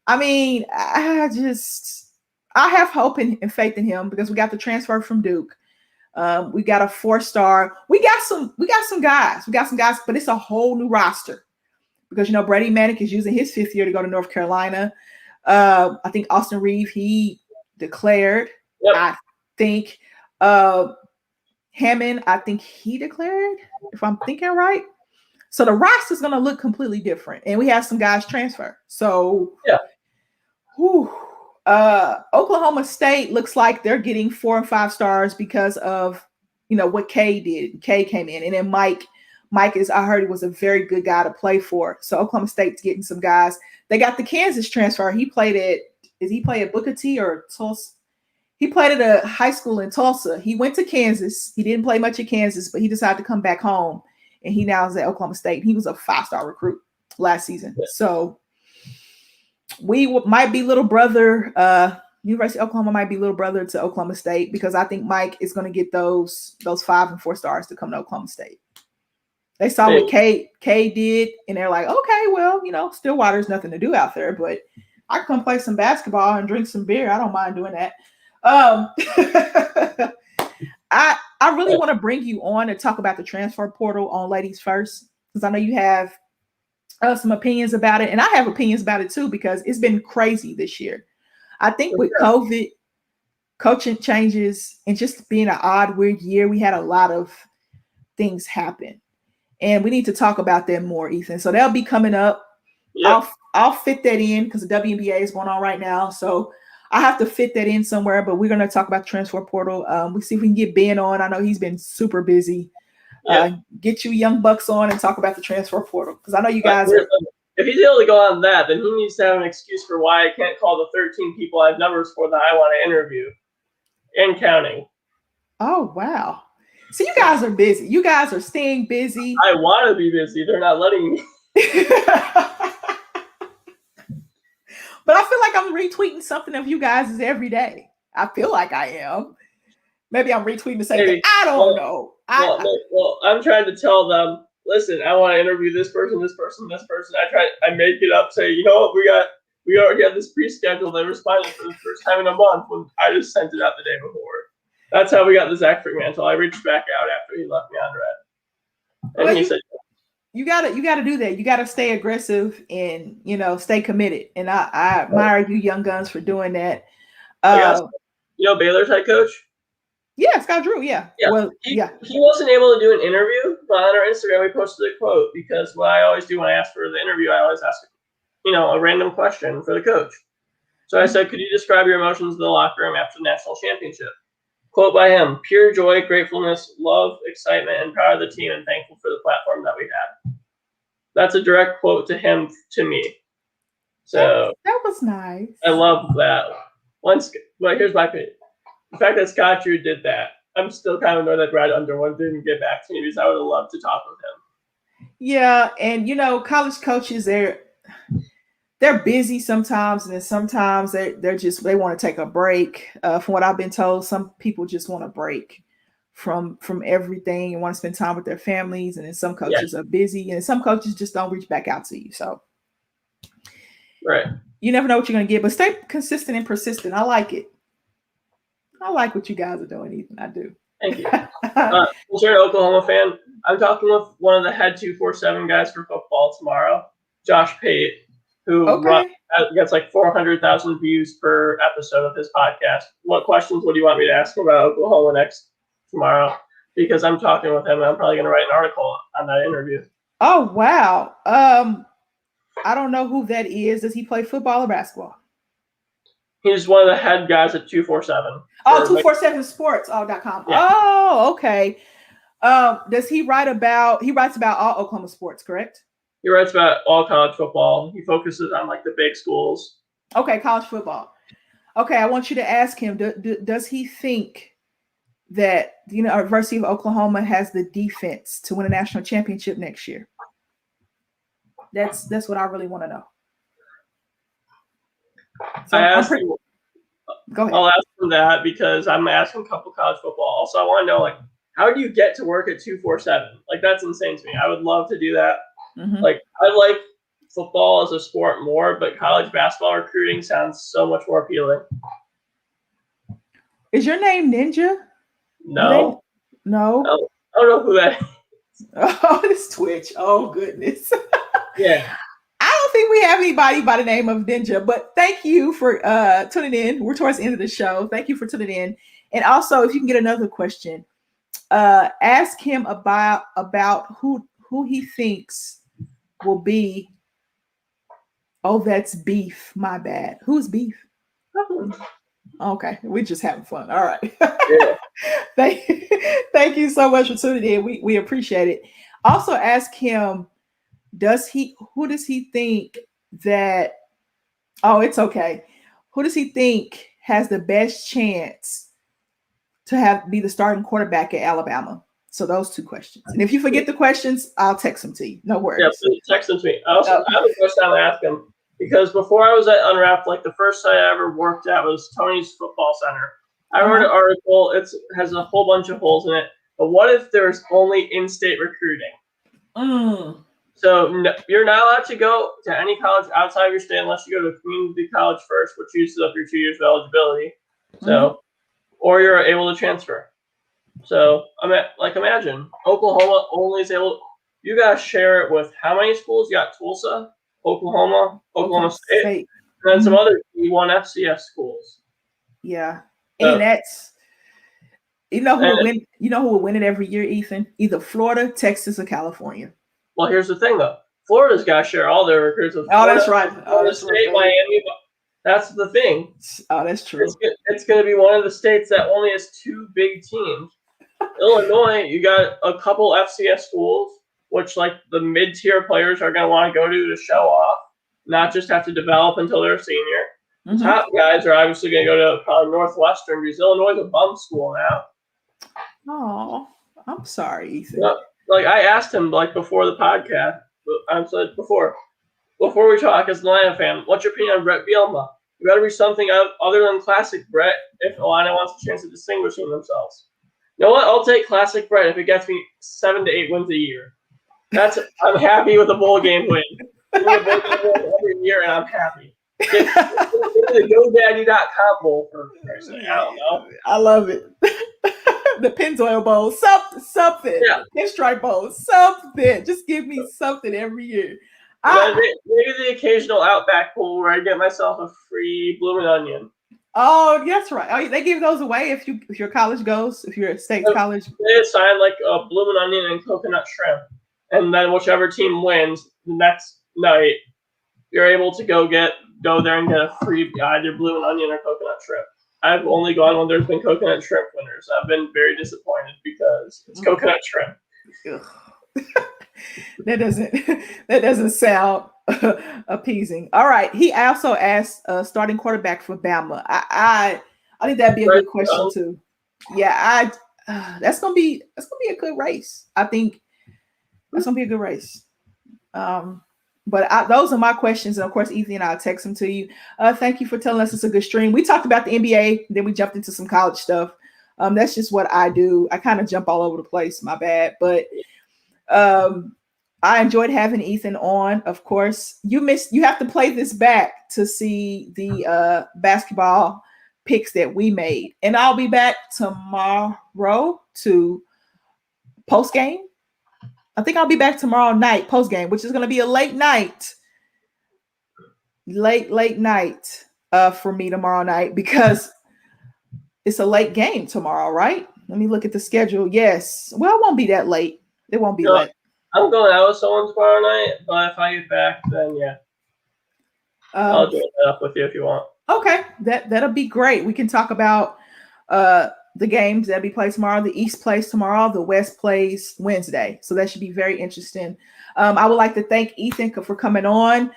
I mean, I have hope and faith in him because we got the transfer from Duke. We got a 4-star. We got some guys. But it's a whole new roster because, you know, Brady Manick is using his 5th year to go to North Carolina. I think Austin Reeve, he declared. Yep. I think Hammond, I think he declared, if I'm thinking right. So the roster is going to look completely different. And we have some guys transfer. So, yeah. Oklahoma State looks like they're getting 4 and 5 stars because of, you know, what K did. K came in. And then Mike is, I heard he was a very good guy to play for. So Oklahoma State's getting some guys. They got the Kansas transfer. He played at Booker T or Tulsa? He played at a high school in Tulsa. He went to Kansas. He didn't play much at Kansas, but he decided to come back home. And he now is at Oklahoma State. He was a 5-star recruit last season. Yeah. So we might be little brother. University of Oklahoma might be little brother to Oklahoma State because I think Mike is going to get those 5 and 4 stars to come to Oklahoma State. They saw what K did, and they're like, okay, well, you know, Stillwater's nothing to do out there, but I can come play some basketball and drink some beer. I don't mind doing that. I really want to bring you on and talk about the transfer portal on Ladies First, because I know you have some opinions about it, and I have opinions about it too because it's been crazy this year. I think with COVID, coaching changes, and just being an odd, weird year, we had a lot of things happen, and we need to talk about that more, Ethan. So that'll be coming up. Yep. I'll fit that in because the WNBA is going on right now, so I have to fit that in somewhere, but we're going to talk about the transfer portal. We see if we can get Ben on. I know he's been super busy. Yeah. Get you young bucks on and talk about the transfer portal because I know you guys are. If he's able to go on that, then he needs to have an excuse for why I can't call the 13 people I have numbers for that I want to interview and counting. Oh, wow. So you guys are busy. You guys are staying busy. I want to be busy. They're not letting me. But I feel like I'm retweeting something of you guys every day. I feel like I am. Maybe I'm retweeting the same thing. I don't know. Well, I'm trying to tell them, listen, I want to interview this person. I make it up, say, you know what, we already have this pre-scheduled. They responded for the first time in a month when I just sent it out the day before. That's how we got the Zach Fremantle. I reached back out after he left me on red. And he said, You gotta do that. You gotta stay aggressive and, you know, stay committed. And I admire you young guns for doing that. You know Baylor's head coach? Yeah, Scott Drew. Yeah. Well, he wasn't able to do an interview, but on our Instagram we posted a quote because what I always do when I ask for the interview, I always ask, you know, a random question for the coach. So I said, could you describe your emotions in the locker room after the national championship? Quote by him: pure joy, gratefulness, love, excitement, and proud of the team and thankful for the platform that we had. That's a direct quote to him, to me. So that was nice. I love that. But here's my opinion. The fact that Scott Drew did that, I'm still kind of annoyed that Brad Underwood didn't get back to me because I would have loved to talk with him. Yeah, and you know, college coaches, they're busy sometimes, and then sometimes they want to take a break. From what I've been told, some people just want a break from everything and want to spend time with their families, and then some coaches are busy, and some coaches just don't reach back out to you. So, right, you never know what you're going to get, but stay consistent and persistent. I like it. I like what you guys are doing, Ethan. I do. Thank you. Since you're an Oklahoma fan, I'm talking with one of the head 247 guys for football tomorrow, Josh Pate, who gets like 400,000 views per episode of his podcast. What questions would you want me to ask him about Oklahoma tomorrow? because I'm talking with him and I'm probably going to write an article on that interview. Oh wow. I don't know who that is. Does he play football or basketball? He's one of the head guys at 247. Oh, 247sports.com. Yeah. Oh, okay. Does he writes about all Oklahoma sports, correct? He writes about all college football. He focuses on like the big schools. Okay, college football. Okay, I want you to ask him, does he think that the University of Oklahoma has the defense to win a national championship next year? That's what I really want to know. So go ahead. I'll ask him that because I'm asking a couple college football. Also, I want to know, like, how do you get to work at 247? Like, that's insane to me. I would love to do that. Mm-hmm. Like, I like football as a sport more, but college basketball recruiting sounds so much more appealing. Is your name Ninja? No. No. I don't know who that is. Oh, it's Twitch. Oh, goodness. Yeah. I don't think we have anybody by the name of Ninja, but thank you for tuning in. We're towards the end of the show. Thank you for tuning in. And also, if you can get another question, ask him about who he thinks will be. Oh, that's Beef. My bad. Who's Beef? Okay, we're just having fun. All right. Yeah. Thank you so much for tuning in. We appreciate it. Also, ask him, who does he think that, oh, it's okay. Who does he think has the best chance to be the starting quarterback at Alabama? So those two questions. And if you forget the questions, I'll text them to you. No worries. Yeah, please text them to me. I have a question to ask him. Because before I was at Unwrapped, like the first site I ever worked at was Tony's Football Center. I wrote an article. It has a whole bunch of holes in it. But what if there's only in-state recruiting? So you're not allowed to go to any college outside of your state unless you go to a community college first, which uses up your 2 years of eligibility. So, or you're able to transfer. So imagine Oklahoma only is able. You gotta share it with how many schools? You got Tulsa, Oklahoma State, and then some other D1 FCS schools. Yeah, and that's who would win. You know who would win it every year, Ethan? Either Florida, Texas, or California. Well, here's the thing, though. Florida's got to share all their recruits with Florida, that's right. Florida State, Miami. That's the thing. Oh, that's true. It's going to be one of the states that only has 2 big teams. Illinois, you got a couple FCS schools, which like the mid-tier players are going to want to go to show off, not just have to develop until they're a senior. The top guys are obviously going to go to probably Northwestern because Illinois is a bum school now. Oh, I'm sorry, Ethan. Like I asked him like before the podcast, I said before we talk as an Atlanta fan, what's your opinion on Brett Bielema? You got to be something other than classic Brett if Atlanta wants a chance of distinguishing themselves. You know what? I'll take classic Brett if it gets me 7 to 8 wins a year. I'm happy with a bowl game win. Give me a bowl game win every year, and I'm happy. Give me the GoDaddy.com bowl for I don't know. I love it. The Pennzoil Bowl, something. Yeah. Pinstripe Bowl, something. Just give me something every year. Maybe the occasional Outback Bowl where I get myself a free blooming onion. Oh, that's right. Oh, they give those away if your college goes, if you're a state college. They assign like a blooming onion and coconut shrimp, and then whichever team wins the next night, you're able to go there and get a free either blooming onion or coconut shrimp. I've only gone when there's been coconut shrimp winners. I've been very disappointed because it's coconut shrimp. That doesn't sound appeasing. All right. He also asked starting quarterback for Bama. I think that'd be a good question too. Yeah, that's gonna be a good race. I think that's gonna be a good race. But those are my questions, and of course, Ethan and I'll text them to you. Thank you for telling us it's a good stream. We talked about the NBA, then we jumped into some college stuff. That's just what I do. I kind of jump all over the place. My bad, but I enjoyed having Ethan on. Of course, you have to play this back to see the basketball picks that we made, and I'll be back tomorrow to post game. I think I'll be back tomorrow night post game, which is going to be a late night for me tomorrow night because it's a late game tomorrow, right? Let me look at the schedule. Yes. Well, it won't be that late. It won't be No, late. I'm going out with someone tomorrow night, but if I get back, then yeah, I'll join that up with you if you want. Okay, that'll be great. We can talk about the games that be played tomorrow. The East plays tomorrow. The West plays Wednesday. So that should be very interesting. I would like to thank Ethan for coming on.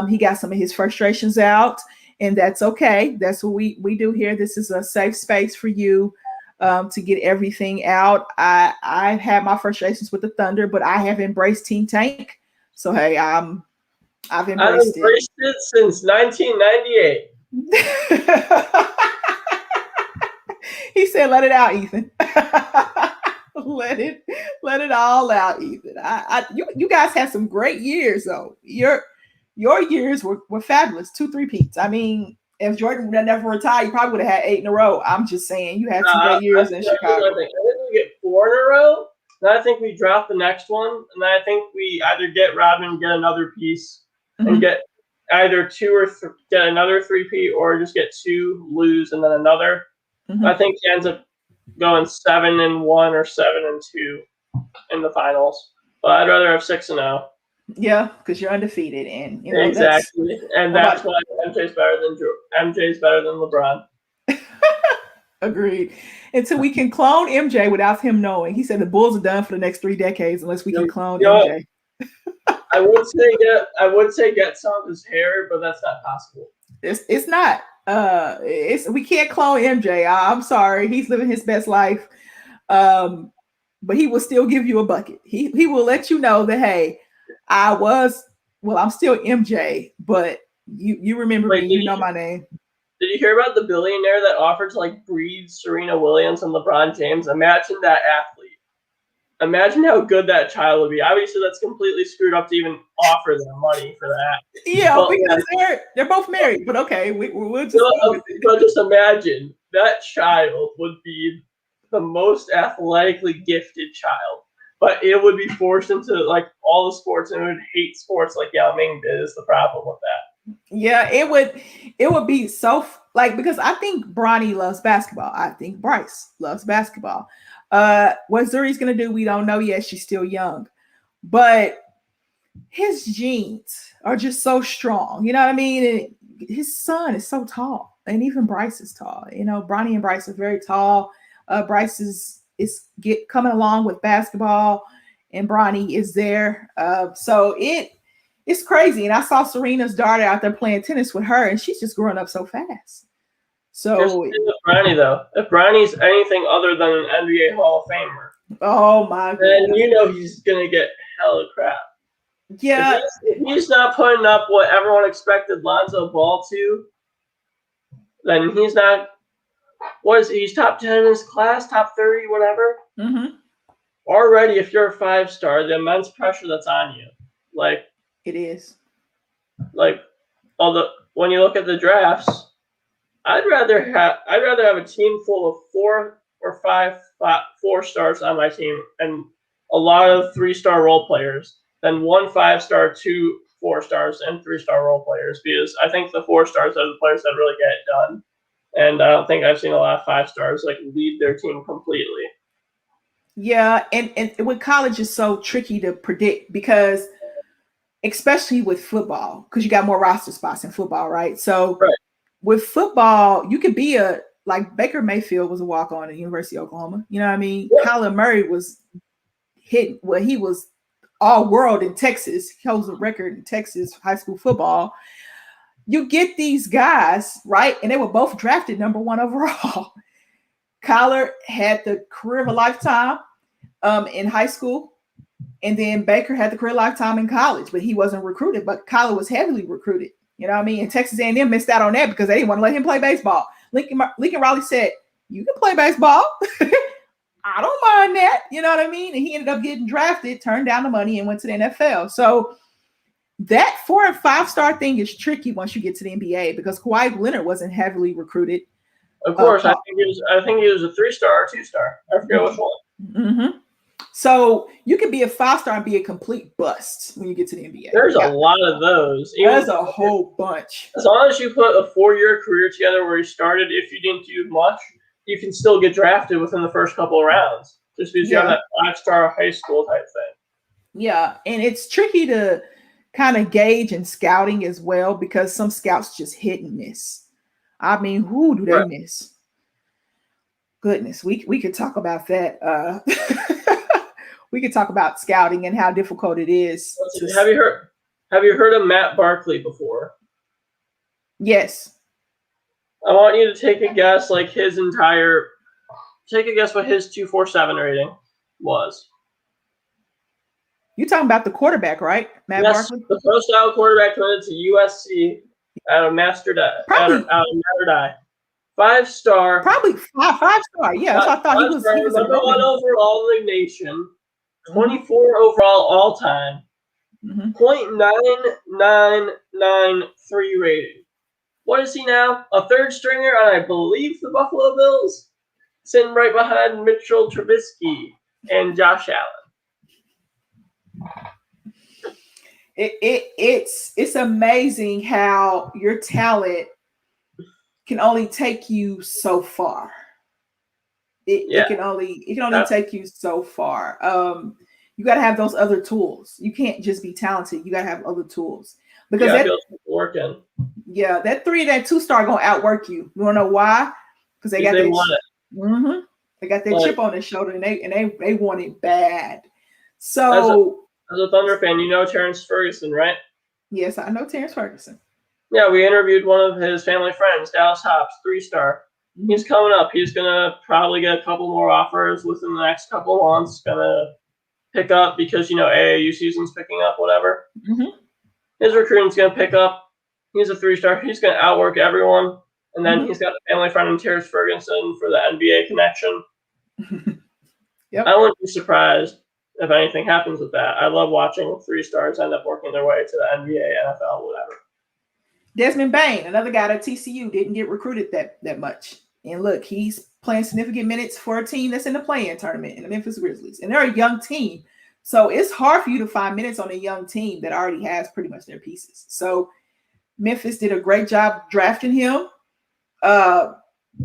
He got some of his frustrations out, and that's okay. That's what we do here. This is a safe space for you to get everything out. I've had my frustrations with the Thunder, but I have embraced Team Tank. So hey, I've embraced it since 1998. He said, "Let it out, Ethan. let it all out, Ethan." You guys had some great years, though. Your years were fabulous. 2 3-peats. I mean, if Jordan would have never retired, you probably would have had 8 in a row. I'm just saying, you had some great years in Chicago. I think we get 4 in a row. Then I think we drop the next one, and then I think we either get Robin and get another piece, and get either 2 or get another 3-peat, or just get 2, lose, and then another. I think he ends up going 7-1 or 7-2 in the finals. But I'd rather have 6-0. Yeah, because you're undefeated, and you know exactly, that's why MJ's better than LeBron. Agreed. Until we can clone MJ without him knowing. He said the Bulls are done for the next 3 decades unless we can clone MJ. I would say get some of his hair, but that's not possible. It's not. We can't clone MJ. I'm sorry. He's living his best life. But he will still give you a bucket. He will let you know that, hey, I'm still MJ, but you remember me, you know my name. Did you hear about the billionaire that offered to breed Serena Williams and LeBron James? Imagine that athlete. Imagine how good that child would be. Obviously, that's completely screwed up to even offer them money for that. Yeah, but because they're both married. But okay, we'll just. But just imagine that child would be the most athletically gifted child, but it would be forced into all the sports and it would hate sports like Yao Ming did. Is the problem with that? Yeah, it would be so because I think Bronny loves basketball. I think Bryce loves basketball. What Zuri's gonna do, we don't know yet. She's still young, but his genes are just so strong. You know what I mean? And his son is so tall, and even Bryce is tall. You know, Bronny and Bryce are very tall. Bryce is coming along with basketball, and Bronny is there. So it's crazy. And I saw Serena's daughter out there playing tennis with her, and she's just growing up so fast. So with Bronny, though, if Bronny's anything other than an NBA Hall of Famer, oh my god, then you know he's gonna get hella crap. Yeah, if he's not putting up what everyone expected Lonzo Ball to, then he's not. He's top 10 in his class, top 30, whatever. Already, if you're a 5-star, the immense pressure that's on you, it is. When you look at the drafts, I'd rather have a team full of 4 or 5 4-stars on my team and a lot of 3-star role players than 1 5-star, 2 4-stars, and 3-star role players, because I think the 4-stars are the players that really get it done. And I don't think I've seen a lot of 5-stars lead their team completely. Yeah, and with college is so tricky to predict because, especially with football, because you got more roster spots in football, right? So with football, you could be Baker Mayfield was a walk-on at the University of Oklahoma. You know what I mean? Yeah. Kyler Murray was he was all world in Texas. He holds a record in Texas high school football. You get these guys, right? And they were both drafted number 1 overall. Kyler had the career of a lifetime in high school. And then Baker had the career lifetime in college, but he wasn't recruited. But Kyler was heavily recruited. You know what I mean? And Texas A&M missed out on that because they didn't want to let him play baseball. Lincoln Riley said, "You can play baseball. I don't mind that." You know what I mean? And he ended up getting drafted, turned down the money, and went to the NFL. So that 4 and 5-star thing is tricky once you get to the NBA because Kawhi Leonard wasn't heavily recruited. Of course, I think he was a 3-star or 2-star. I forget which one. So you can be a 5-star and be a complete bust when you get to the NBA. There's a lot of those. There's a whole bunch. As long as you put a 4-year career together where you started, if you didn't do much, you can still get drafted within the first couple of rounds just because you have that 5-star high school type thing. Yeah, and it's tricky to kind of gauge in scouting as well because some scouts just hit and miss. I mean, who do they miss? Goodness, we could talk about that. We could talk about scouting and how difficult it is. Have you heard of Matt Barkley before? Yes. I want you to take a guess, like take a guess what his 247 rating was. You're talking about the quarterback, right? Matt Barkley? The pro-style quarterback committed to USC out of Master Dye. 5-star. Probably 5-star. Yeah, that's what I thought he was number 1 overall in the nation. 24 overall all time. 0.9993 rating. What is he now? A third stringer on, I believe, the Buffalo Bills? Sitting right behind Mitchell Trubisky and Josh Allen. It's amazing how your talent can only take you so far. It can only take you so far. You got to have those other tools. You can't just be talented. You got to have other tools because that 3 and that 2-star gonna outwork you. You wanna know why? Because they got they got their chip on their shoulder and they want it bad. So as a Thunder fan, you know Terrence Ferguson, right? Yes, I know Terrence Ferguson. Yeah, we interviewed one of his family friends, Dallas Hops, 3-star. He's coming up. He's gonna probably get a couple more offers within the next couple of months. Gonna pick up because AAU season's picking up, whatever. His recruiting's gonna pick up. He's a 3-star. He's gonna outwork everyone, and then he's got a family friend in Terrence Ferguson for the NBA connection. I wouldn't be surprised if anything happens with that. I love watching 3-stars end up working their way to the NBA, NFL, whatever. Desmond Bain, another guy at TCU, didn't get recruited that much. And look, he's playing significant minutes for a team that's in the play-in tournament in the Memphis Grizzlies. And they're a young team. So it's hard for you to find minutes on a young team that already has pretty much their pieces. So Memphis did a great job drafting him.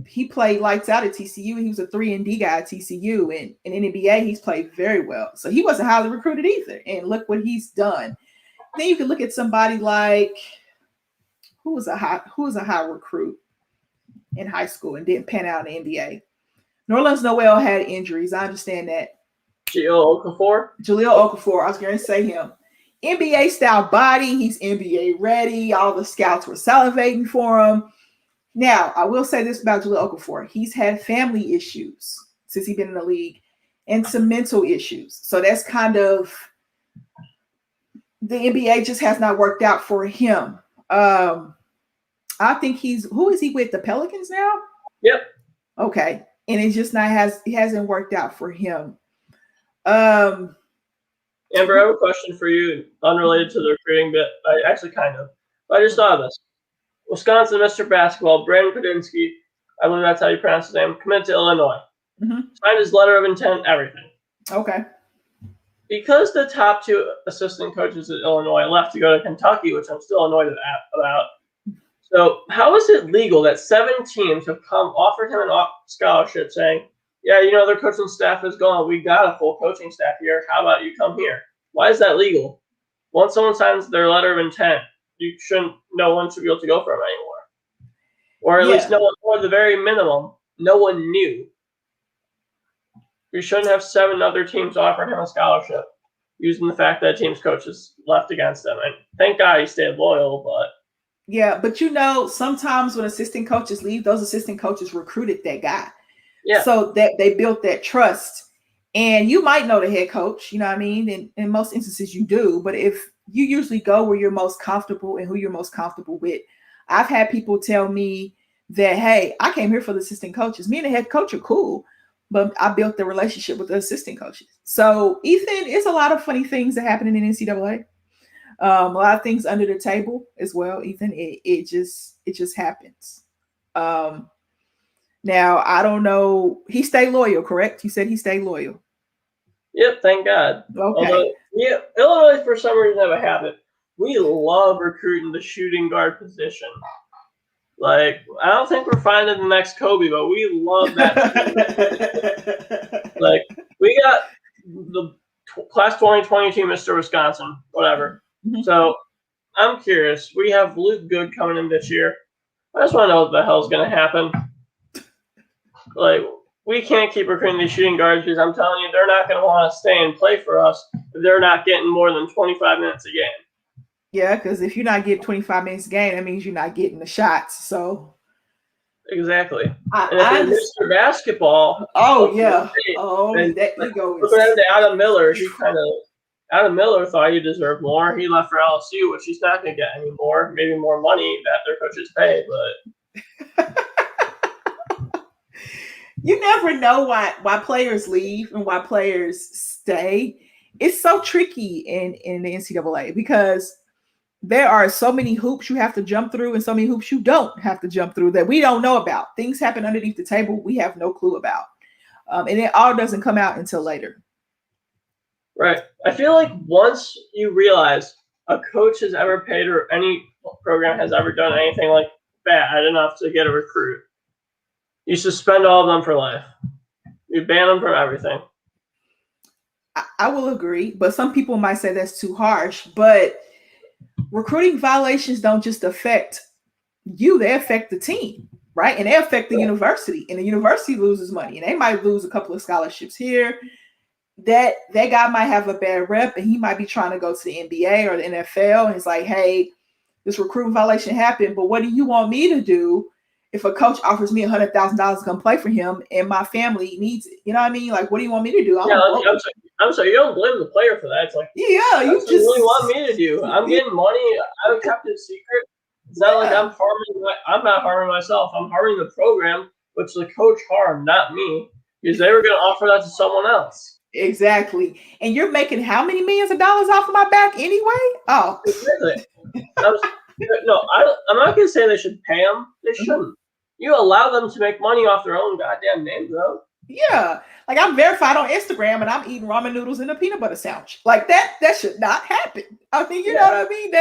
He played lights out at TCU. He was a 3-and-D guy at TCU. And in NBA, he's played very well. So he wasn't highly recruited either. And look what he's done. Then you can look at somebody like who was a high recruit in high school and didn't pan out in the NBA. Nerlens Noel had injuries. I understand that. Jahlil Okafor. I was going to say him. NBA style body. He's NBA ready. All the scouts were salivating for him. Now, I will say this about Jahlil Okafor. He's had family issues since he's been in the league and some mental issues. So that's kind of the NBA just has not worked out for him. I think who is he with? The Pelicans now? Yep. Okay. And it just it hasn't worked out for him. Amber, I have a question for you, unrelated to the recruiting bit. Actually, kind of. I just thought of this. Wisconsin Mr. Basketball, Brandon Kudinsky, I believe that's how you pronounce his name, committed to Illinois. Signed his letter of intent, everything. Okay. Because the top 2 assistant coaches at Illinois left to go to Kentucky, which I'm still annoyed about. So how is it legal that 7 teams have offered him a scholarship saying, yeah, their coaching staff is gone. We got a full coaching staff here. How about you come here? Why is that legal? Once someone signs their letter of intent, no one should be able to go for him anymore. Or at least no one, or the very minimum, no one knew. We shouldn't have 7 other teams offering him a scholarship using the fact that team's coaches left against him. And thank God he stayed loyal, but. Yeah, but sometimes when assistant coaches leave, those assistant coaches recruited that guy. Yeah. So that they built that trust. And you might know the head coach, you know what I mean? And in most instances you do, but if you usually go where you're most comfortable and who you're most comfortable with. I've had people tell me that, hey, I came here for the assistant coaches. Me and the head coach are cool, but I built the relationship with the assistant coaches. So, Ethan, it's a lot of funny things that happen in the NCAA. A lot of things under the table as well, Ethan. It just happens. Now, I don't know. He stayed loyal, correct? You said he stayed loyal. Yep, thank God. Okay. Although, Illinois, for some reason, have a habit. We love recruiting the shooting guard position. Like, I don't think we're finding the next Kobe, but we love that. Like, we got the class 2022 Mr. Wisconsin, whatever. Mhm. So I'm curious. We have Luke Good coming in this year. I just want to know what the hell's going to happen. Like, we can't keep recruiting these shooting guards because I'm telling you, they're not going to want to stay and play for us if they're not getting more than 25 minutes a game. Yeah, because if you're not getting 25 minutes a game, that means you're not getting the shots. So exactly. And I if it's Mr. Basketball, yeah. then That ego look at Adam Miller. is. Adam Miller thought he deserved more. He left for LSU, which he's not going to get any more. Maybe more money that their coaches pay, but you never know why players leave and why players stay. It's so tricky in the NCAA because there are so many hoops you have to jump through and so many hoops you don't have to jump through that we don't know about. Things happen underneath the table we have no clue about. And it all doesn't come out until later. Right. I feel like once you realize a coach has ever paid or any program has ever done anything like bad enough to get a recruit, you suspend all of them for life. You ban them from everything. I will agree, but some people might say that's too harsh. But recruiting violations don't just affect you, they affect the team, right? And they affect the university, and the university loses money, and they might lose a couple of scholarships here. That guy might have a bad rep, and he might be trying to go to the NBA or the NFL, and it's like, hey, this recruiting violation happened, but what do you want me to do if a coach offers me $100,000 to come play for him and my family needs it? You know what I mean? Like, what do you want me to do? I'm sorry, you don't blame the player for that. It's like, yeah, you just really want me to do. I'm getting money. I kept it secret. It's not like I'm not harming myself. I'm harming the program, which the coach harmed, not me, because they were going to offer that to someone else. Exactly. And you're making how many millions of dollars off of my back anyway? Oh. No, I'm not going to say they should pay them. They shouldn't. You allow them to make money off their own goddamn name, though. Yeah. Like, I'm verified on Instagram and I'm eating ramen noodles and a peanut butter sandwich. Like, that should not happen. I mean, you know what I mean?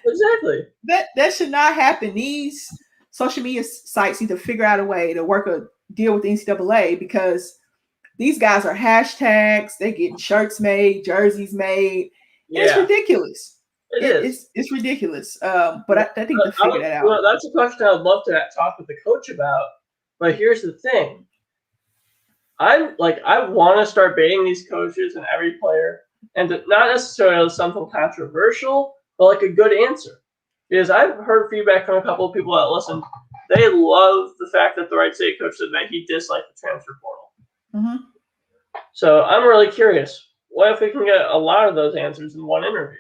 Exactly. That should not happen. These social media sites need to figure out a way to work a deal with the NCAA because these guys are hashtags. They're getting shirts made, jerseys made. Yeah. It's ridiculous. It's ridiculous. But I think to figure that out. Well, that's a question I'd love to talk with the coach about. But here's the thing. I want to start baiting these coaches and every player, and not necessarily something controversial, but like a good answer. Because I've heard feedback from a couple of people that listen. They love the fact that the Wright State coach said that he disliked the transfer portal. Mm-hmm. So I'm really curious. What if we can get a lot of those answers in one interview?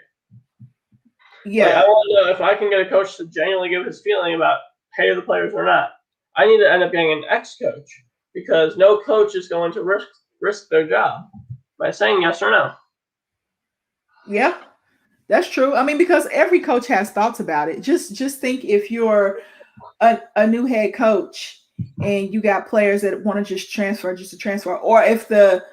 Yeah. I want to know if I can get a coach to genuinely give his feeling about pay the players or not. I need to end up getting an ex-coach because no coach is going to risk their job by saying yes or no. Yeah, that's true. I mean, because every coach has thoughts about it. Just think if you're a new head coach and you got players that want to just to transfer, or if the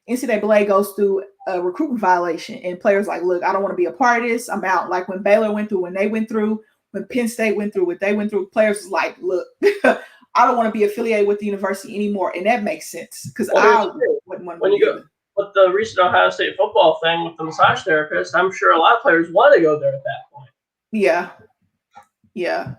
NCAA goes through a recruitment violation and players like, look, I don't want to be a part of this. I'm out. Like when Baylor went through, when Penn State went through, what they went through, players was like, look, I don't want to be affiliated with the university anymore. And that makes sense because I wouldn't want to go. With the recent Ohio State football thing with the massage therapist, I'm sure a lot of players want to go there at that point. Yeah. Yeah.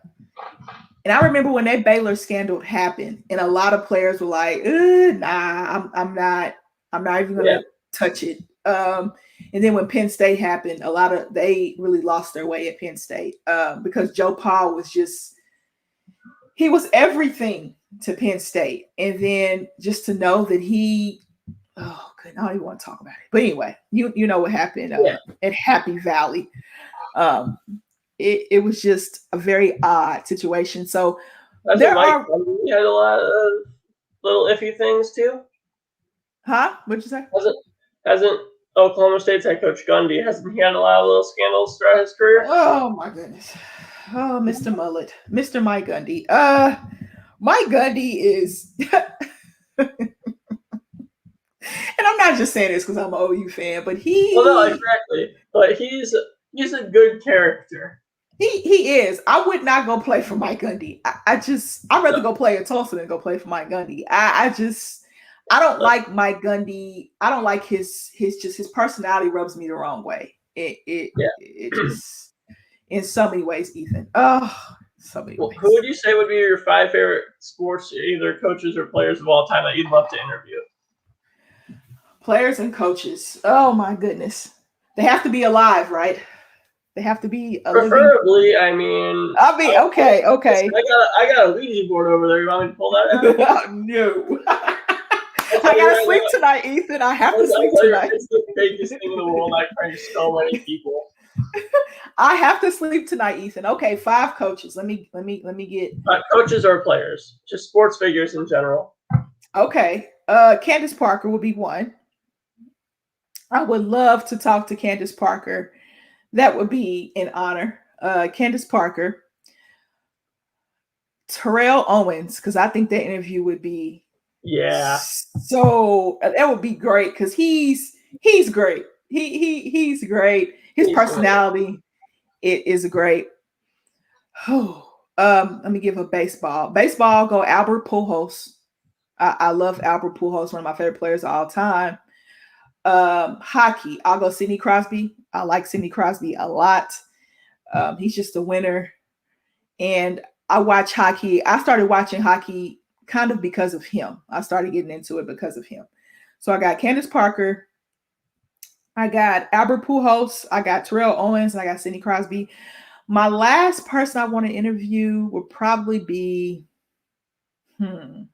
And I remember when that Baylor scandal happened and a lot of players were like, nah, I'm not even going to touch it. And then when Penn State happened, they really lost their way at Penn State because Joe Paul he was everything to Penn State. And then just to know that I don't even want to talk about it. But anyway, you know what happened at Happy Valley. It was just a very odd situation. So he had a lot of little iffy things too. Huh? What'd you say? Hasn't Oklahoma State's head coach Gundy, hasn't he had a lot of little scandals throughout his career? Oh my goodness. Oh, Mr. Mullet. Mr. Mike Gundy. Mike Gundy is and I'm not just saying this because I'm an OU fan, but no, exactly. But he's a good character. He is. I would not go play for Mike Gundy. I'd rather go play at Tulsa than go play for Mike Gundy. I don't like Mike Gundy. I don't like his personality rubs me the wrong way. It just in so many ways, Ethan. Oh, so many ways. Who would you say would be your 5 favorite sports, either coaches or players of all time that you'd love to interview? Players and coaches. Oh my goodness. They have to be alive, right? They have to be preferably. Okay. I got a Ouija board over there. You want me to pull that out? No. I gotta sleep tonight, Ethan. I have to sleep tonight. It's the biggest thing in the world. I prank so many people. I have to sleep tonight, Ethan. Okay, 5 coaches. Let me get coaches or players, just sports figures in general. Okay. Candace Parker would be one. I would love to talk to Candace Parker. That would be an honor. Candace Parker. Terrell Owens, because I think that interview would be so that would be great because he's great. He's great. His personality is great. Let me give a baseball. Baseball, go Albert Pujols. I love Albert Pujols, one of my favorite players of all time. Hockey, I'll go Sidney Crosby. I like Sidney Crosby a lot. He's just a winner. And I watch hockey. I started watching hockey kind of because of him. I started getting into it because of him. So I got Candace Parker. I got Albert Pujols. I got Terrell Owens. And I got Sidney Crosby. My last person I want to interview would probably be, because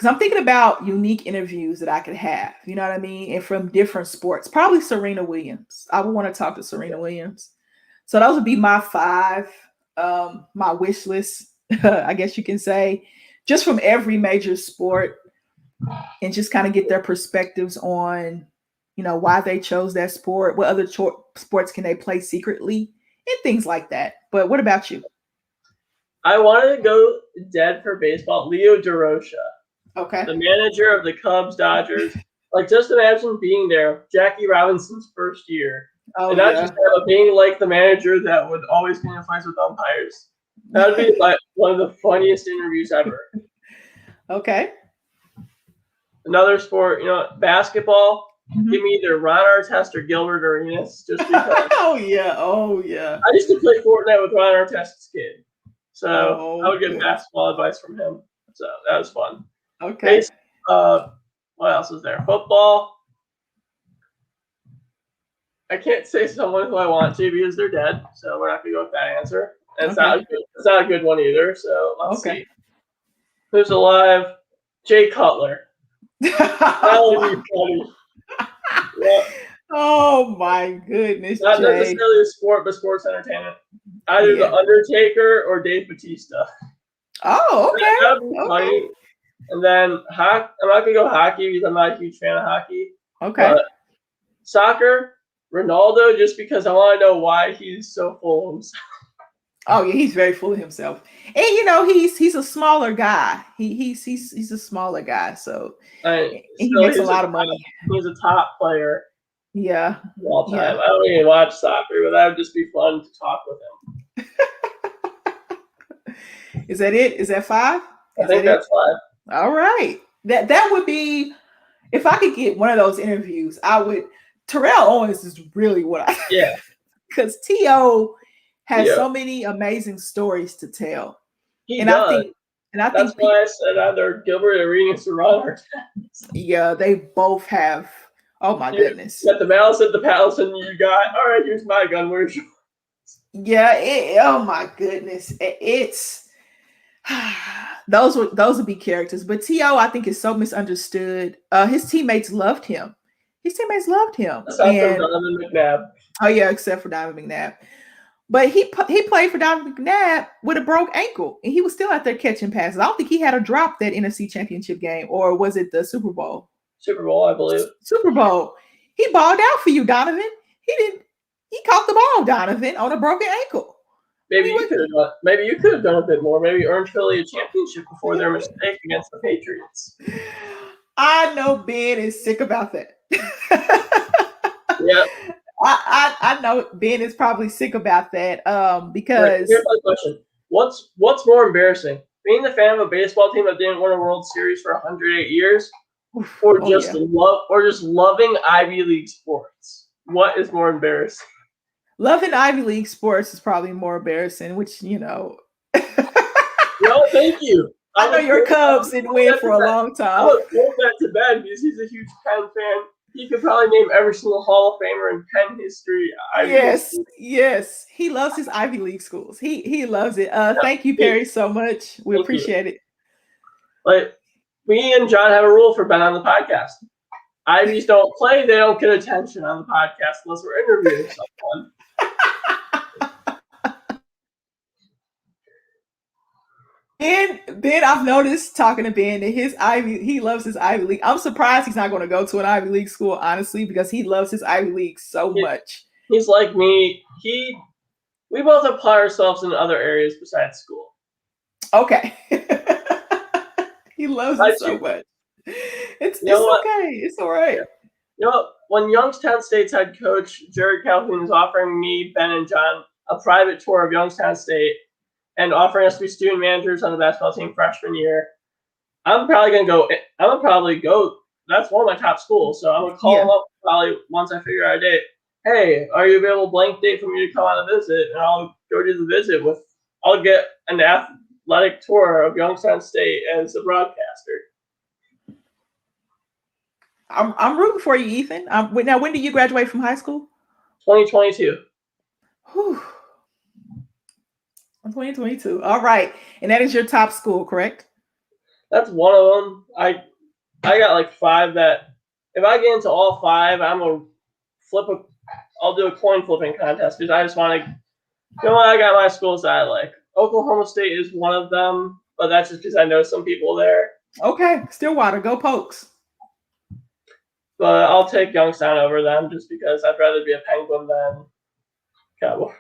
I'm thinking about unique interviews that I could have, you know what I mean? And from different sports, probably Serena Williams. I would want to talk to Serena Williams. So those would be my 5, my wish list, I guess you can say, just from every major sport, and just kind of get their perspectives on, you know, why they chose that sport, what other sports can they play secretly, and things like that. But what about you? I wanted to go dead for baseball. Leo DeRocha. Okay. The manager of the Cubs, Dodgers. Like, just imagine being there, Jackie Robinson's first year. And not just being like the manager that would always get in fights with umpires. That would be like one of the funniest interviews ever. Okay. Another sport, you know, basketball. Mm-hmm. Give me either Ron Artest or Gilbert Arenas, just because. Oh yeah. I used to play Fortnite with Ron Artest's kid, so I would get basketball advice from him. So that was fun. Okay. What else is there? Football. I can't say someone who I want to because they're dead, so we're not gonna go with that answer. And it's not a good one either. So let's see. Who's alive? Jay Cutler. That would be funny. Yeah. Oh my goodness. Not necessarily a sport, but sports entertainment. Either The Undertaker or Dave Bautista. Oh, okay. That would be funny. And then I'm not gonna go hockey because I'm not a huge fan of hockey. Okay. But soccer, Ronaldo, just because I want to know why he's so full of himself. Oh yeah, he's very full of himself, and you know he's a smaller guy. He's a smaller guy, so he makes a lot of money. He's a top player. Yeah. All time. Yeah. I don't even watch soccer, but that would just be fun to talk with him. Is that it? Is that 5? I think that's 5. All right. That would be, if I could get one of those interviews, I would. Terrell Owens is really what I. Yeah. Because T.O. has so many amazing stories to tell. He does. That's why I said either Gilbert Arenas or Ron Artest. Yeah, they both have. Oh my goodness! You got the Malice at the Palace, and you got all right. Here's my gun. Where's yours? Yeah. Oh my goodness! It's those would be characters. But T.O. I think is so misunderstood. His teammates loved him. Except for Donovan McNabb. Oh yeah, except for Donovan McNabb. But he played for Donovan McNabb with a broke ankle, and he was still out there catching passes. I don't think he had a drop that NFC Championship game, or was it the Super Bowl? Super Bowl, I believe. Super Bowl. He balled out for you, Donovan. He caught the ball, Donovan, on a broken ankle. Maybe you could have done a bit more. Maybe earned Philly a championship before their mistake against the Patriots. I know Ben is sick about that. Yeah. I know Ben is probably sick about that. Right, Because here's my question: What's more embarrassing, being the fan of a baseball team that didn't win a World Series for 108 years, or oh yeah, just loving Ivy League sports? What is more embarrassing? loving Ivy League sports is probably more embarrassing. Which No, thank you. I know your Cubs didn't win for a long I time. would hold that to Ben because he's a huge Penn fan. He could probably name every single Hall of Famer in Penn history. Yes, yes. He loves his Ivy League schools. He loves it. Yeah, Thank you, Perry, so much. We thank you. appreciate it. Like, me and John have a rule for Ben on the podcast. Ivies don't play, they don't get attention on the podcast unless we're interviewing someone. Ben, I've noticed talking to Ben that he loves his Ivy League. I'm surprised he's not going to go to an Ivy League school, honestly, because he loves his Ivy League so much. He's like me. We both apply ourselves in other areas besides school. Okay. He loves it so much. It's okay. It's all right. Yeah. You know what? When Youngstown State's head coach Jared Calhoun is offering me, Ben, and John a private tour of Youngstown State and offering us to be student managers on the basketball team freshman year, I'm probably gonna go. That's one of my top schools, so I'm gonna call them up probably once I figure out a date. Hey, are you available blank date for me to come on a visit? And I'll go to the visit I'll get an athletic tour of Youngstown State as a broadcaster. I'm rooting for you, Ethan. Now, when did you graduate from high school? 2022. Whew. 2022. All right, and that is your top school, correct? That's one of them. I got like 5 that if I get into all 5, I'll do a coin flipping contest because I just want to. You know what? I got my schools that I like. Oklahoma State is one of them, but that's just because I know some people there. Okay, Stillwater, go Pokes. But I'll take Youngstown over them just because I'd rather be a Penguin than Cowboy.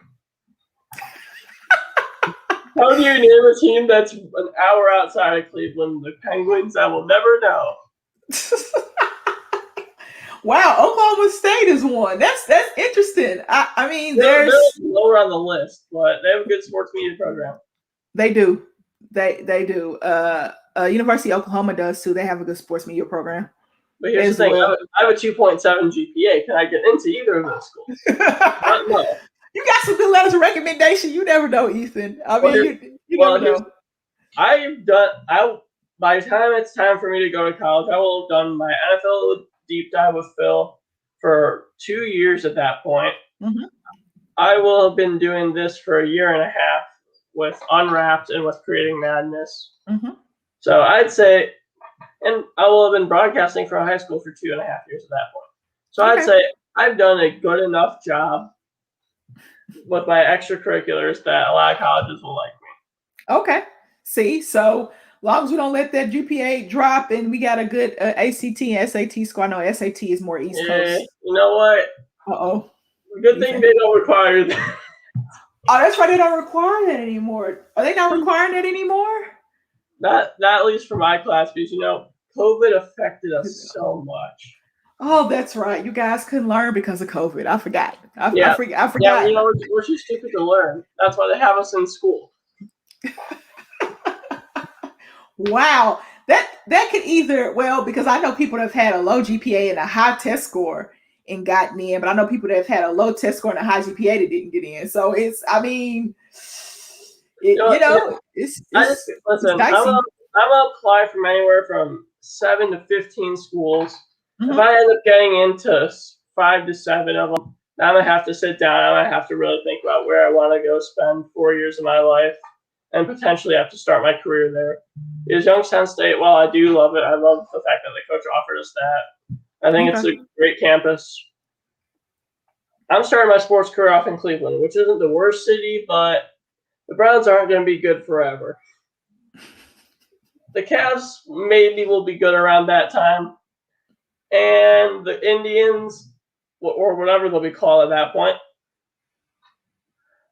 How do you name a team that's an hour outside of Cleveland? The Penguins? I will never know. Wow, Oklahoma State is one. That's interesting. I mean, they're lower on the list, but they have a good sports media program. They do. They do. University of Oklahoma does too. They have a good sports media program. But here's the thing: I have a 2.7 GPA. Can I get into either of those schools? No. You got some good letters of recommendation. You never know, Ethan. I mean, you never know. By the time it's time for me to go to college, I will have done my NFL deep dive with Phil for 2 years at that point. Mm-hmm. I will have been doing this for a year and a half with Unwrapped and with Creating Madness. Mm-hmm. So I'd say, and I will have been broadcasting for high school for 2.5 years at that point. So I'd say I've done a good enough job with my extracurriculars that a lot of colleges will like me. Okay. See, so long as we don't let that GPA drop and we got a good ACT and SAT score. I know SAT is more East Coast. You know what? Uh-oh. Good thing they don't require that. Oh, that's right. They don't require that anymore. Are they not requiring that anymore? Not at least for my class, because COVID affected us so much. Oh, that's right. You guys couldn't learn because of COVID. I forgot. I forgot. Yeah, we're too stupid to learn. That's why they have us in school. Wow. That could either, because I know people that have had a low GPA and a high test score and gotten in, but I know people that have had a low test score and a high GPA that didn't get in. So it's dicey. Listen, I'm gonna apply from anywhere from 7 to 15 schools. Mm-hmm. If I end up getting into 5 to 7 of them, I'm gonna have to sit down. I'm gonna have to really think about where I want to go spend 4 years of my life, and potentially have to start my career there. Is Youngstown State? Well, I do love it. I love the fact that the coach offered us that. I think it's a great campus. I'm starting my sports career off in Cleveland, which isn't the worst city, but the Browns aren't going to be good forever. The Cavs maybe will be good around that time. And the Indians, or whatever they'll be called at that point,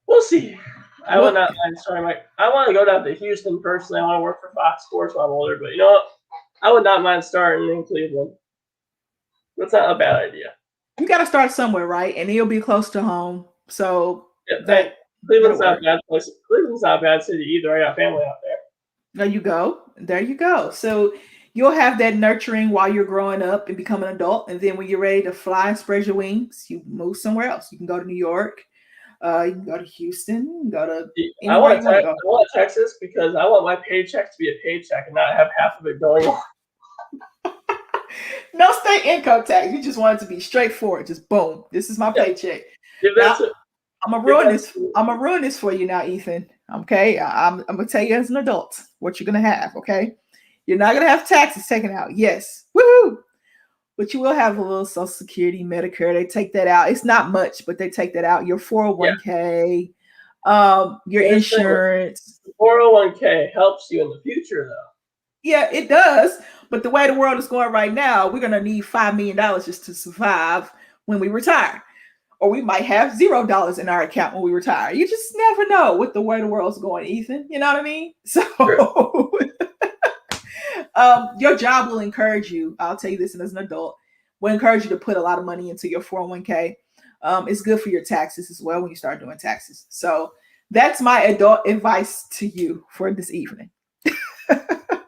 we'll see. I would not mind starting I want to go down to Houston personally. I want to work for Fox Sports when I'm older, but you know what? I would not mind starting in Cleveland. That's not a bad idea. You got to start somewhere, right? And you'll be close to home. So Hey, that'll Cleveland's not work. a bad place. Cleveland's not a bad city either. I got family out there. There you go. There you go. So you'll have that nurturing while you're growing up and become an adult. And then when you're ready to fly and spread your wings, you move somewhere else. You can go to New York. You can go to Houston. You can go to I anywhere want you want to I go. want Texas because I want my paycheck to be a paycheck and not have half of it going on. No state income tax. You just want it to be straightforward. Just boom. This is my Yeah, paycheck. give that Now to I'm gonna give ruin that this. to I'm gonna ruin this for you now, Ethan. Okay. I'm gonna tell you as an adult what you're gonna have. Okay. You're not gonna have taxes taken out. Yes. Woohoo! But you will have a little Social Security, Medicare. They take that out. It's not much, but they take that out. Your yeah. 401k, your Here's the thing: insurance. 401k helps you in the future, though. Yeah, it does. But the way the world is going right now, we're gonna need $5 million just to survive when we retire. Or we might have $0 in our account when we retire. You just never know with the way the world's going, Ethan. You know what I mean? So True. your job will encourage you. I'll tell you this, and as an adult, will encourage you to put a lot of money into your 401k. It's good for your taxes as well when you start doing taxes. So that's my adult advice to you for this evening.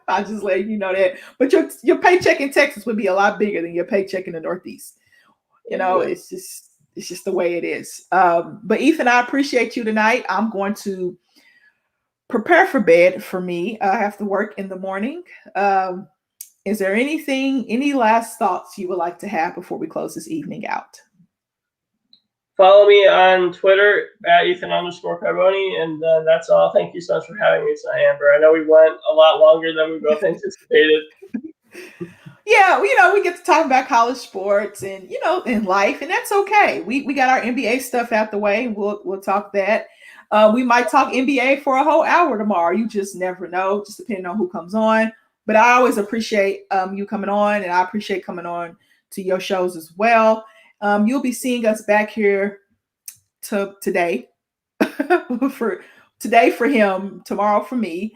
I'll just let you know that. But your paycheck in Texas would be a lot bigger than your paycheck in the Northeast. You know, Yeah. it's just the way it is. But Ethan, I appreciate you tonight. I'm going to prepare for bed for me. I have to work in the morning. Is there any last thoughts you would like to have before we close this evening out? Follow me on Twitter at Ethan_Carboni, and that's all. Thank you so much for having me tonight, Amber. I know we went a lot longer than we both anticipated. Yeah, we get to talk about college sports and in life, and that's okay. We got our NBA stuff out the way. We'll talk that. We might talk NBA for a whole hour tomorrow. You just never know, just depending on who comes on. But I always appreciate you coming on, and I appreciate coming on to your shows as well. You'll be seeing us back here today for him, tomorrow for me.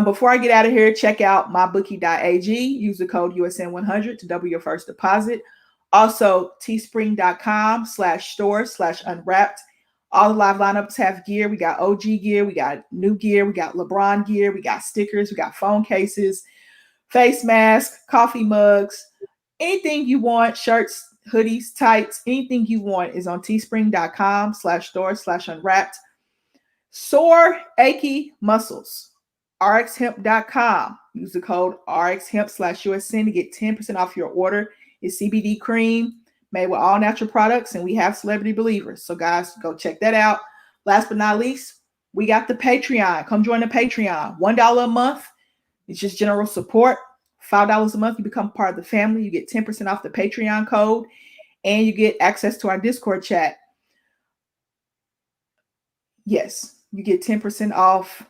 Before I get out of here, check out mybookie.ag. Use the code USN100 to double your first deposit. Also, teespring.com/store/unwrapped. All the live lineups have gear. We got OG gear, we got new gear, we got LeBron gear, we got stickers, we got phone cases, face masks, coffee mugs, anything you want, shirts, hoodies, tights, anything you want is on teespring.com/store/unwrapped. Sore, achy muscles. rxhemp.com. Use the code rxhemp/USN to get 10% off your order. It's CBD cream made with all natural products, and we have celebrity believers. So guys, go check that out. Last but not least, we got the Patreon. Come join the Patreon. $1 a month. It's just general support. $5 a month, you become part of the family. You get 10% off the Patreon code, and you get access to our Discord chat. Yes, you get 10% off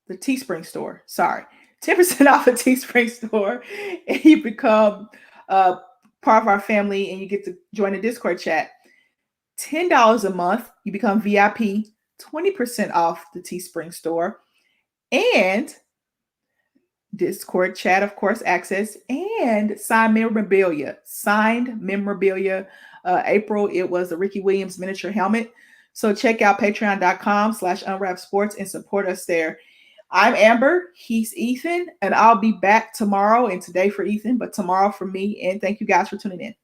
the Teespring store. Sorry, 10% off the Teespring store, and you become part of our family, and you get to join the Discord chat. $10 a month, you become VIP, 20% off the Teespring store, and Discord chat, of course, access, and signed memorabilia. April, it was the Ricky Williams miniature helmet. So check out patreon.com/unwrapped sports and support us there. I'm Amber, he's Ethan, and I'll be back tomorrow, and today for Ethan, but tomorrow for me. And thank you guys for tuning in.